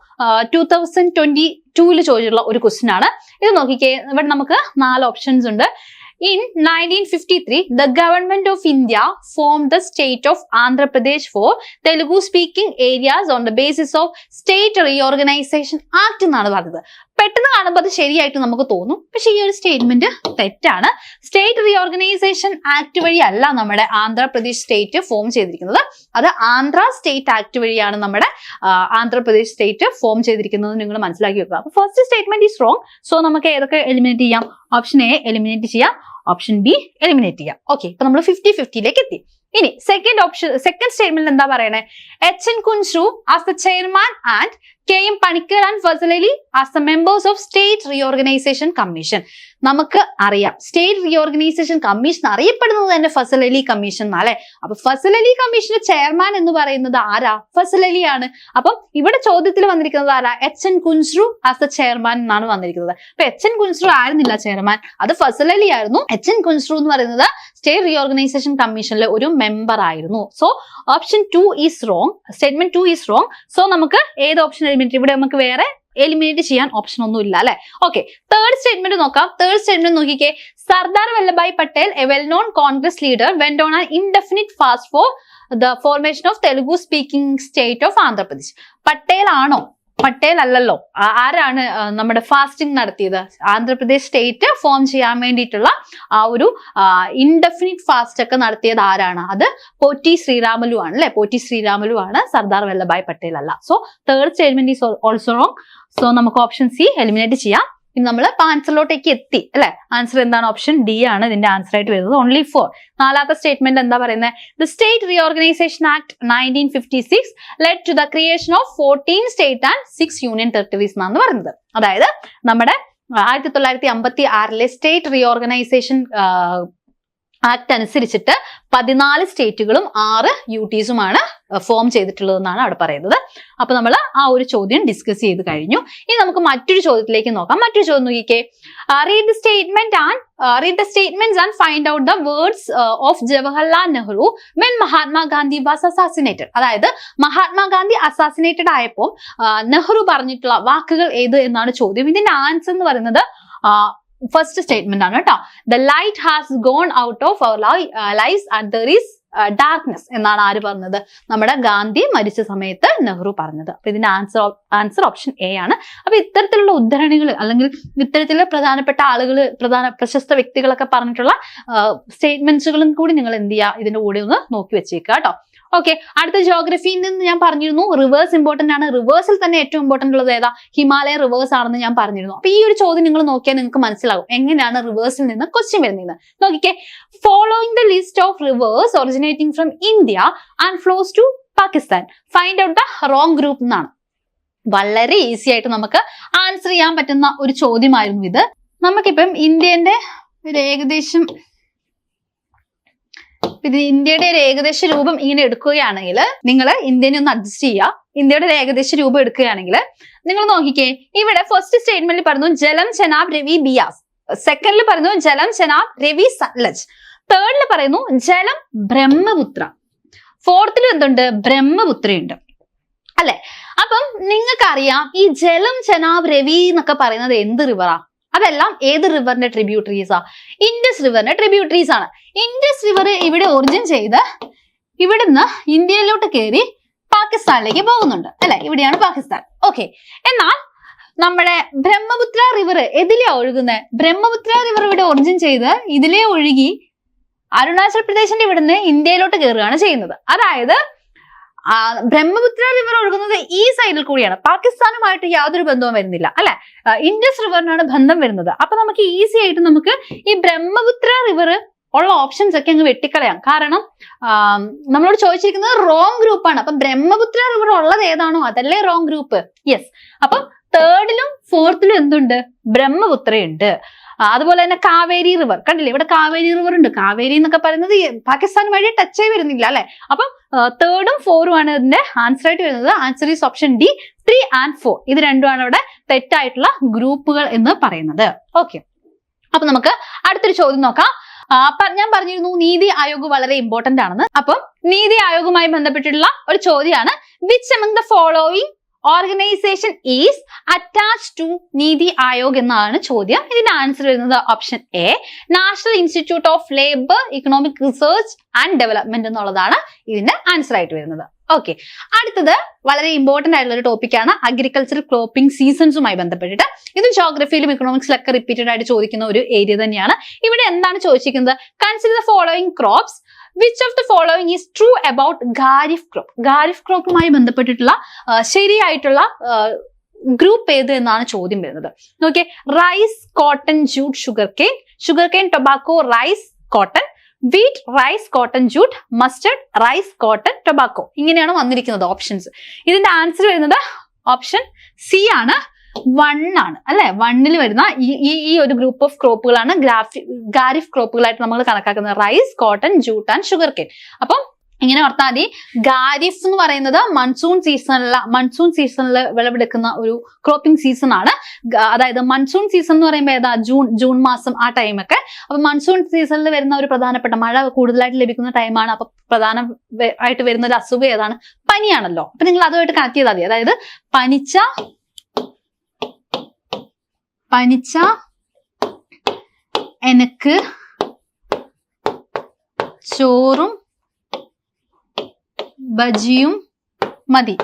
2022 ചോദിച്ചിട്ടുള്ള ഒരു ക്വസ്റ്റ്യൻ ആണ്. ഇത് നോക്കിക്കേ, ഇവിടെ നമുക്ക് 4 ഓപ്ഷൻസ് ഉണ്ട്. In 1953, the government of India formed the state of Andhra Pradesh for Telugu-speaking areas on the basis of State Reorganization Act എന്നാണ് പറഞ്ഞത്. പെട്ടെന്ന് കാണുമ്പോൾ അത് ശരിയായിട്ട് നമുക്ക് തോന്നും, പക്ഷെ ഈ ഒരു സ്റ്റേറ്റ്മെന്റ് തെറ്റാണ്. സ്റ്റേറ്റ് റീഓർഗനൈസേഷൻ ആക്ട് വഴിയല്ല നമ്മുടെ ആന്ധ്രാപ്രദേശ് സ്റ്റേറ്റ് ഫോം ചെയ്തിരിക്കുന്നത്. അത് ആന്ധ്ര സ്റ്റേറ്റ് ആക്ട് വഴിയാണ് നമ്മുടെ ആന്ധ്രാപ്രദേശ് സ്റ്റേറ്റ് ഫോം ചെയ്തിരിക്കുന്നത്. നിങ്ങൾ മനസ്സിലാക്കി വെക്കുക. അപ്പൊ first statement is wrong. So നമുക്ക് ഏതൊക്കെ എലിമിനേറ്റ് ചെയ്യാം? ഓപ്ഷൻ എ എലിമിനേറ്റ് ചെയ്യാം, ഓപ്ഷൻ ബി എലിമിനേറ്റ് ചെയ്യാം. ഓക്കെ, ഇപ്പൊ നമ്മൾ 50-50ലേക്ക് എത്തി. ഇനി സെക്കൻഡ് സ്റ്റേറ്റ്മെന്റ് എന്താ പറയണേ? HN Kunzru as the chairman and KM Panikkar and Fazal Ali as the members of state reorganisation commission. നമുക്ക് അറിയാം സ്റ്റേറ്റ് റീഓർഗനൈസേഷൻ കമ്മീഷൻ അറിയപ്പെടുന്നത് തന്നെ ഫസൽ അലി കമ്മീഷൻ എന്നാലേ. അപ്പൊ ഫസൽ അലി കമ്മീഷന്റെ ചെയർമാൻ എന്ന് പറയുന്നത് ആരാ? ഫസൽ അലിയാണ്. അപ്പം ഇവിടെ ചോദ്യത്തിൽ വന്നിരിക്കുന്നത് ആരാ? HN Kunzru as the chairman എന്നാണ് വന്നിരിക്കുന്നത്. അപ്പൊ HN കുൻസ്രു ആയിരുന്നില്ല ചെയർമാൻ, അത് ഫസൽ അലി ആയിരുന്നു. HN കുൻസ്രു എന്ന് പറയുന്നത് സ്റ്റേറ്റ് റീഓർഗനൈസേഷൻ കമ്മീഷനിലെ ഒരു മെമ്പർ ആയിരുന്നു. So option 2 is wrong. Statement 2 is wrong. So നമുക്ക് ഏത് ഓപ്ഷൻ എലിമിനേറ്റ്? ഇവിടെ നമുക്ക് വേറെ എലിമിനേറ്റ് ചെയ്യാൻ ഓപ്ഷൻ ഒന്നും ഇല്ല അല്ലെ. ഓക്കെ, തേർഡ് സ്റ്റേറ്റ്മെന്റ് നോക്കാം. തേർഡ് സ്റ്റേറ്റ്മെന്റ് നോക്കിക്കേ. Sardar Vallabhbhai Patel, A well known Congress leader, went on an indefinite fast for the formation of Telugu speaking state of Andhra Pradesh. Patel ആണോ? പട്ടേൽ അല്ലല്ലോ. ആരാണ് നമ്മുടെ ഫാസ്റ്റിംഗ് നടത്തിയത്? ആന്ധ്രാപ്രദേശ് സ്റ്റേറ്റ് ഫോം ചെയ്യാൻ വേണ്ടിയിട്ടുള്ള ആ ഒരു ഇൻഡെഫിനിറ്റ് ഫാസ്റ്റ് ഒക്കെ നടത്തിയത് ആരാണ്? അത് പോറ്റി ശ്രീരാമലു ആണ് അല്ലെ. പോറ്റി ശ്രീരാമലു ആണ്, സർദാർ വല്ലഭായ് പട്ടേൽ അല്ല. So third statement is also wrong. So നമുക്ക് ഓപ്ഷൻ സി എലിമിനേറ്റ് ചെയ്യാം. ഇനി നമ്മൾ ആൻസറിലോട്ടേക്ക് എത്തി അല്ലെ. ആൻസർ എന്താണ്? ഓപ്ഷൻ ഡി ആണ് ഇതിന്റെ ആൻസർ ആയിട്ട് വരുന്നത്. ഓൺലി 4. നാലാമത്തെ സ്റ്റേറ്റ്മെന്റ് എന്താ പറയുന്നത്? The state reorganisation act 1956 led to the creation of 14 state and 6 union territories എന്നാണ് പറയുന്നത്. അതായത് നമ്മുടെ 1956 സ്റ്റേറ്റ് റീഓർഗനൈസേഷൻ ആക്ട് അനുസരിച്ചിട്ട് 14 സ്റ്റേറ്റുകളും 6 UTസുമാണ് ഫോം ചെയ്തിട്ടുള്ളതെന്നാണ് അവിടെ പറയുന്നത്. അപ്പൊ നമ്മൾ ആ ഒരു ചോദ്യം ഡിസ്കസ് ചെയ്ത് കഴിഞ്ഞു. ഇനി നമുക്ക് മറ്റൊരു ചോദ്യത്തിലേക്ക് നോക്കാം. മറ്റൊരു ചോദ്യം നോക്കിക്കേ. Read the statements and find out the words of Jawaharlal Nehru when Mahatma Gandhi was assassinated. അതായത് മഹാത്മാഗാന്ധി അസാസിനേറ്റഡ് ആയപ്പോൾ നെഹ്റു പറഞ്ഞിട്ടുള്ള വാക്കുകൾ ഏത് എന്നാണ് ചോദ്യം. ഇതിന്റെ ആൻസർ എന്ന് പറയുന്നത് ഫസ്റ്റ് സ്റ്റേറ്റ്മെന്റ് ആണ് കേട്ടോ. The light has gone out of our lives and there is darkness എന്നാണ് ആര് പറഞ്ഞത്? നമ്മുടെ ഗാന്ധി മരിച്ച സമയത്ത് നെഹ്റു പറഞ്ഞത്. അപ്പൊ ഇതിന്റെ ആൻസർ ഓപ്ഷൻ എ ആണ്. അപ്പൊ ഇത്തരത്തിലുള്ള ഉദ്ധരണികൾ അല്ലെങ്കിൽ ഇത്തരത്തിലുള്ള പ്രധാനപ്പെട്ട ആളുകൾ, പ്രശസ്ത വ്യക്തികളൊക്കെ പറഞ്ഞിട്ടുള്ള സ്റ്റേറ്റ്മെന്റ്സുകളും കൂടി നിങ്ങൾ എന്ത് ചെയ്യുക? ഇതിന്റെ കൂടെ ഒന്ന് നോക്കി വെച്ചേക്കുക കേട്ടോ. ഓക്കെ, അടുത്ത ജോഗ്രഫിയിൽ നിന്ന് ഞാൻ പറഞ്ഞിരുന്നു റിവേഴ്സ് ഇമ്പോർട്ടന്റ് ആണ്. റിവേഴ്സിൽ തന്നെ ഏറ്റവും ഇമ്പോർട്ടന്റ് ഉള്ളത് ഏതാ? ഹിമാലയ റിവേഴ്സ് ആണെന്ന് ഞാൻ പറഞ്ഞിരുന്നു. അപ്പൊ ഈ ഒരു ചോദ്യം നിങ്ങൾ നോക്കിയാൽ നിങ്ങൾക്ക് മനസ്സിലാവും എങ്ങനെയാണ് റിവേഴ്സിൽ നിന്ന് ക്വസ്റ്റ്യൻ വരുന്നത്. നോക്കിക്കേ. Following the list of rivers originating from India and flows to Pakistan, find out the wrong group എന്നാണ്. വളരെ ഈസി ആയിട്ട് നമുക്ക് ആൻസർ ചെയ്യാൻ പറ്റുന്ന ഒരു ചോദ്യമായിരുന്നു ഇത്. നമുക്കിപ്പം ഇന്ത്യയുടെ ഒരു ഏകദേശ രൂപം ഇങ്ങനെ എടുക്കുകയാണെങ്കിൽ, നിങ്ങൾ ഇന്ത്യനെ ഒന്ന് അഡ്ജസ്റ്റ് ചെയ്യുക. ഇന്ത്യയുടെ ഒരു ഏകദേശ രൂപം എടുക്കുകയാണെങ്കിൽ നിങ്ങൾ നോക്കിക്കേ. ഇവിടെ ഫസ്റ്റ് സ്റ്റേറ്റ്മെന്റിൽ പറഞ്ഞു ജലം ചെനാബ് രവി ബിയാസ്, സെക്കൻഡിൽ പറയുന്നു ജലം ചെനാബ് രവി സത്ലജ്, തേർഡിൽ പറയുന്നു ജലം ബ്രഹ്മപുത്ര, ഫോർത്തിൽ എന്തുണ്ട്? ബ്രഹ്മപുത്രയുണ്ട് അല്ലെ. അപ്പം നിങ്ങൾക്കറിയാം ഈ ജലം, ചെനാബ്, രവി എന്നൊക്കെ പറയുന്നത് എന്ത് റിവറാ? അതെല്ലാം ഏത് റിവറിന്റെ ട്രിബ്യൂട്ടറീസാ? ഇൻഡസ് റിവറിന്റെ ട്രിബ്യൂട്ടറീസ് ആണ്. ഇൻഡസ് റിവർ ഇവിടെ ഒറിജിൻ ചെയ്ത് ഇവിടുന്ന് ഇന്ത്യയിലോട്ട് കയറി പാകിസ്ഥാനിലേക്ക് പോകുന്നുണ്ട് അല്ലെ? ഇവിടെയാണ് പാകിസ്ഥാൻ. ഓക്കെ. എന്നാൽ നമ്മുടെ ബ്രഹ്മപുത്ര റിവർ എതിലെയാ ഒഴുകുന്നത്? ബ്രഹ്മപുത്ര റിവർ ഇവിടെ ഒറിജിൻ ചെയ്ത് ഇതിലേ ഒഴുകി അരുണാചൽ പ്രദേശിന്റെ ഇവിടുന്ന് ഇന്ത്യയിലോട്ട് കയറുകയാണ് ചെയ്യുന്നത്. അതായത് ബ്രഹ്മപുത്ര റിവർ ഒഴുകുന്നത് ഈ സൈഡിൽ കൂടിയാണ്. പാകിസ്ഥാനുമായിട്ട് യാതൊരു ബന്ധവും വരുന്നില്ല അല്ലെ? ഇൻഡസ് റിവറിനാണ് ബന്ധം വരുന്നത്. അപ്പൊ നമുക്ക് ഈസി ആയിട്ട് നമുക്ക് ഈ ബ്രഹ്മപുത്ര റിവർ ഉള്ള ഓപ്ഷൻസ് ഒക്കെ അങ്ങ് വെട്ടിക്കളയാം. കാരണം നമ്മളോട് ചോദിച്ചിരിക്കുന്നത് റോങ് ഗ്രൂപ്പാണ്. അപ്പൊ ബ്രഹ്മപുത്ര റിവർ ഉള്ളത് ഏതാണോ അതല്ലേ റോങ് ഗ്രൂപ്പ്. യെസ്. അപ്പം തേർഡിലും ഫോർത്തിലും എന്തുണ്ട്? ബ്രഹ്മപുത്രയുണ്ട്. അതുപോലെ തന്നെ കാവേരി റിവർ കണ്ടില്ലേ? ഇവിടെ കാവേരി റിവർ ഉണ്ട്. കാവേരി എന്നൊക്കെ പറയുന്നത് പാകിസ്ഥാനുമായി ടച്ച് ആയി വരുന്നില്ല അല്ലെ? അപ്പം തേർഡും ഫോറും ആണ് ഇതിന്റെ ആൻസർ ആയിട്ട് വരുന്നത്. Answer is option D. 3 and 4 ഇത് രണ്ടുമാണ് ഇവിടെ തെറ്റായിട്ടുള്ള ഗ്രൂപ്പുകൾ എന്ന് പറയുന്നത്. ഓക്കെ. അപ്പൊ നമുക്ക് അടുത്തൊരു ചോദ്യം നോക്കാം. ഞാൻ പറഞ്ഞിരുന്നു നീതി ആയോഗ് വളരെ ഇമ്പോർട്ടന്റ് ആണെന്ന്. അപ്പം നീതി ആയോഗുമായി ബന്ധപ്പെട്ടിട്ടുള്ള ഒരു ചോദ്യമാണ്. Which among the following organisation is attached to NITI Aayog എന്നാണ് ചോദ്യം. ഇതിന്റെ ആൻസർ വരുന്നത് option A, national institute of labour economic research and development എന്നുള്ളതാണ് ഇതിന്റെ ആൻസർ ആയിട്ട് വരുന്നത്. ഓക്കെ. അടുത്തത് വളരെ ഇമ്പോർട്ടന്റ് ആയിട്ടുള്ള ഒരു ടോപ്പിക്കാണ് അഗ്രികൾച്ചറൽ ക്രോപ്പിംഗ് സീസൺസുമായി ബന്ധപ്പെട്ടിട്ട്. ഇത് ജോഗ്രഫിയിലും ഇക്കണോമിക്സിലൊക്കെ റിപ്പീറ്റഡ് ആയിട്ട് ചോദിക്കുന്ന ഒരു ഏരിയ തന്നെയാണ്. ഇവിടെ എന്താണ് ചോദിച്ചിരിക്കുന്നത്? Consider the following crops. Which of the following is true about kharif crop. Kharif ക്രോപ്പുമായി ബന്ധപ്പെട്ടിട്ടുള്ള ശരിയായിട്ടുള്ള ഗ്രൂപ്പ് ഏത് എന്നാണ് ചോദ്യം വരുന്നത്. Okay. Rice, cotton, jute, sugarcane, tobacco, rice, cotton, wheat, rice, cotton, jute, mustard, rice, cotton, tobacco. ഇങ്ങനെയാണ് വന്നിരിക്കുന്നത് ഓപ്ഷൻസ്. ഇതിന്റെ ആൻസർ വരുന്നത് ഓപ്ഷൻ സി ആണ്. 1 ആണ് അല്ലെ? 1ൽ വരുന്ന ഈ ഒരു ഗ്രൂപ്പ് ഓഫ് ക്രോപ്പുകളാണ് ഖാരിഫ് ക്രോപ്പുകളായിട്ട് നമ്മൾ കണക്കാക്കുന്നത്. Rice, cotton, jute and sugarcane. അപ്പം ഇങ്ങനെ ഓർത്താൽ മതി. ഖാരിഫ് എന്ന് പറയുന്നത് മൺസൂൺ സീസണിൽ വിളവെടുക്കുന്ന ഒരു ക്രോപ്പിംഗ് സീസൺ ആണ്. അതായത് മൺസൂൺ സീസൺ എന്ന് പറയുമ്പോൾ ഏതാ? ജൂൺ മാസം ആ ടൈമൊക്കെ. അപ്പൊ മൺസൂൺ സീസണിൽ വരുന്ന ഒരു പ്രധാനപ്പെട്ട മഴ കൂടുതലായിട്ട് ലഭിക്കുന്ന ടൈമാണ്. അപ്പൊ പ്രധാനമായിട്ട് വരുന്ന ഒരു അസുഖം ഏതാണ്? പനിയാണല്ലോ. അപ്പൊ നിങ്ങൾ അതുമായിട്ട് കണക്ട് ചെയ്താൽ മതി. അതായത് പനിച്ച എനക്ക് ചോറും ബജിയും മതി.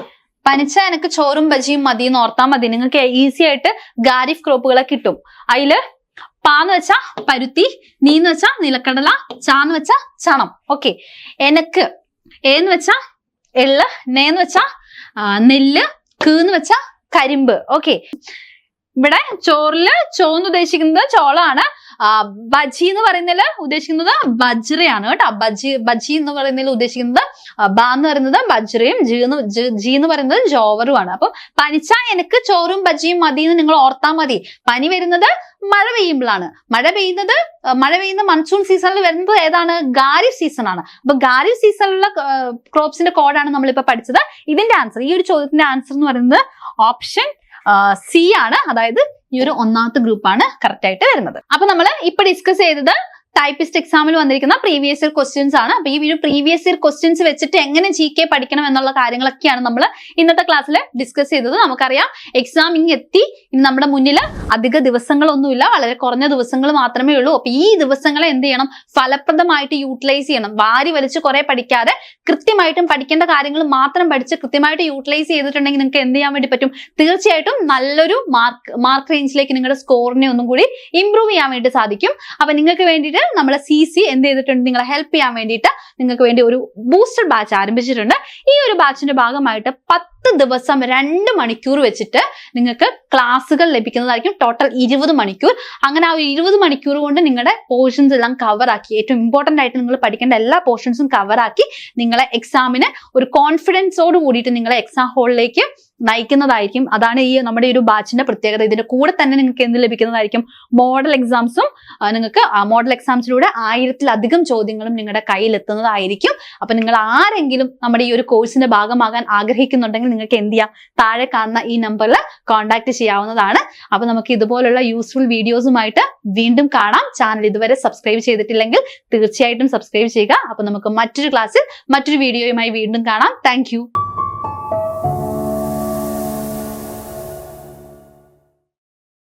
പനിച്ച എനക്ക് ചോറും ബജിയും മതി എന്ന് ഓർത്താൽ മതി. നിങ്ങൾക്ക് ഈസി ആയിട്ട് ഖാരിഫ് ക്രോപ്പുകളെ കിട്ടും. അതില് പാന്ന് വെച്ചാ പരുത്തി, നീന്ന് വെച്ചാ നിലക്കടല, ചാന്ന് വെച്ചാ ചണം. ഓക്കെ. എനക്ക് ഏന്ന് വെച്ചാ എള്ള്, നേന്ന് വെച്ചാ നെല്ല്, കീന്ന് വെച്ചാ കരിമ്പ്. ഓക്കെ. ഇവിടെ ചോറില് ചോന്ന് ഉദ്ദേശിക്കുന്നത് ചോളാണ്. ബജി എന്ന് പറയുന്നതിൽ ഉദ്ദേശിക്കുന്നത് ബജ്രയാണ് കേട്ടോ. ബജി എന്ന് പറയുന്നതിൽ ഉദ്ദേശിക്കുന്നത് ബ എന്ന് പറയുന്നത് ബജ്രയും ജി എന്ന് പറയുന്നത് ജോവറുമാണ്. അപ്പൊ പനിച്ച എനിക്ക് ചോറും ബജിയും മതി എന്ന് നിങ്ങൾ ഓർത്താൽ മതി. പനി വരുന്നത് മഴ പെയ്യുമ്പോഴാണ്. മഴ പെയ്യുന്ന മൺസൂൺ സീസണിൽ വരുന്നത് ഏതാണ്? ഖാരിഫ് സീസൺ ആണ്. അപ്പൊ ഖാരിഫ് സീസണിലുള്ള ക്രോപ്സിന്റെ കോഡാണ് നമ്മളിപ്പോ പഠിച്ചത്. ഇതിന്റെ ആൻസർ, ഈ ഒരു ചോദ്യത്തിന്റെ ആൻസർ എന്ന് പറയുന്നത് ഓപ്ഷൻ സി ആണ്. അതായത് ഈ ഒരു 1ാമത്തെ ഗ്രൂപ്പാണ് കറക്റ്റ് ആയിട്ട് വരുന്നത്. അപ്പൊ നമ്മൾ ഇപ്പൊ ഡിസ്കസ് ചെയ്തത് ടൈപ്പിസ്റ്റ് എക്സാമിൽ വന്നിരിക്കുന്ന പ്രീവിയസ് ഇയർ ക്വസ്റ്റ്യൻസ് ആണ്. അപ്പൊ ഈ ഒരു പ്രീവിയസ് ഇയർ ക്വസ്റ്റ്യൻസ് വെച്ചിട്ട് എങ്ങനെ GK പഠിക്കണം എന്നുള്ള കാര്യങ്ങളൊക്കെയാണ് നമ്മൾ ഇന്നത്തെ ക്ലാസ്സിൽ ഡിസ്കസ് ചെയ്തത്. നമുക്കറിയാം എക്സാം ഇങ്ങ് എത്തി. ഇനി നമ്മുടെ മുന്നിൽ അധിക ദിവസങ്ങളൊന്നുമില്ല, വളരെ കുറഞ്ഞ ദിവസങ്ങൾ മാത്രമേ ഉള്ളൂ. അപ്പൊ ഈ ദിവസങ്ങളെ എന്ത് ചെയ്യണം? ഫലപ്രദമായിട്ട് യൂട്ടിലൈസ് ചെയ്യണം. വാരി വലിച്ച് കുറെ പഠിക്കാതെ കൃത്യമായിട്ടും പഠിക്കേണ്ട കാര്യങ്ങൾ മാത്രം പഠിച്ച് കൃത്യമായിട്ട് യൂട്ടിലൈസ് ചെയ്തിട്ടുണ്ടെങ്കിൽ നിങ്ങൾക്ക് എന്ത് ചെയ്യാൻ വേണ്ടി പറ്റും? തീർച്ചയായിട്ടും നല്ലൊരു മാർക്ക് റേഞ്ചിലേക്ക് നിങ്ങളുടെ സ്കോറിനെ ഒന്നും കൂടി ഇംപ്രൂവ് ചെയ്യാൻ വേണ്ടി സാധിക്കും. അപ്പൊ നിങ്ങൾക്ക് വേണ്ടിയിട്ട് നമ്മളെ CC എന്ത് ചെയ്തിട്ടുണ്ട്? നിങ്ങളെ ഹെൽപ്പ് ചെയ്യാൻ വേണ്ടിയിട്ട് നിങ്ങൾക്ക് വേണ്ടി ഒരു ബൂസ്റ്റർ ബാച്ച് ആരംഭിച്ചിട്ടുണ്ട്. ഈ ഒരു ബാച്ചിന്റെ ഭാഗമായിട്ട് 10 ദിവസം 2 മണിക്കൂർ വെച്ചിട്ട് നിങ്ങൾക്ക് ക്ലാസ്സുകൾ ലഭിക്കുന്നതായിരിക്കും. ടോട്ടൽ 20 മണിക്കൂർ. അങ്ങനെ ആ ഒരു 20 മണിക്കൂർ കൊണ്ട് നിങ്ങളുടെ പോർഷൻസ് എല്ലാം കവർ ആക്കി, ഏറ്റവും ഇമ്പോർട്ടന്റ് ആയിട്ട് നിങ്ങൾ പഠിക്കേണ്ട എല്ലാ പോർഷൻസും കവർ ആക്കി നിങ്ങളെ എക്സാമിന് ഒരു കോൺഫിഡൻസോട് കൂടിയിട്ട് നിങ്ങളെ എക്സാം ഹാളിലേക്ക് നയിക്കുന്നതായിരിക്കും. അതാണ് ഈ നമ്മുടെ ഒരു ബാച്ചിന്റെ പ്രത്യേകത. ഇതിന്റെ കൂടെ തന്നെ നിങ്ങൾക്ക് എന്ത് ലഭിക്കുന്നതായിരിക്കും? മോഡൽ എക്സാംസും. നിങ്ങൾക്ക് ആ മോഡൽ എക്സാംസിലൂടെ 1000-ലധികം ചോദ്യങ്ങളും നിങ്ങളുടെ കയ്യിൽ എത്തുന്നതായിരിക്കും. അപ്പൊ നിങ്ങൾ ആരെങ്കിലും നമ്മുടെ ഈ ഒരു കോഴ്സിന്റെ ഭാഗമാകാൻ ആഗ്രഹിക്കുന്നുണ്ടെങ്കിൽ നിങ്ങൾക്ക് എന്ത് ചെയ്യാം? താഴെ കാണുന്ന ഈ നമ്പറിൽ കോൺടാക്ട് ചെയ്യാവുന്നതാണ്. അപ്പൊ നമുക്ക് ഇതുപോലുള്ള യൂസ്ഫുൾ വീഡിയോസുമായിട്ട് വീണ്ടും കാണാം. ചാനൽ ഇതുവരെ സബ്സ്ക്രൈബ് ചെയ്തിട്ടില്ലെങ്കിൽ തീർച്ചയായിട്ടും സബ്സ്ക്രൈബ് ചെയ്യുക. അപ്പൊ നമുക്ക് മറ്റൊരു ക്ലാസ്സിൽ മറ്റൊരു വീഡിയോയുമായി വീണ്ടും കാണാം. താങ്ക്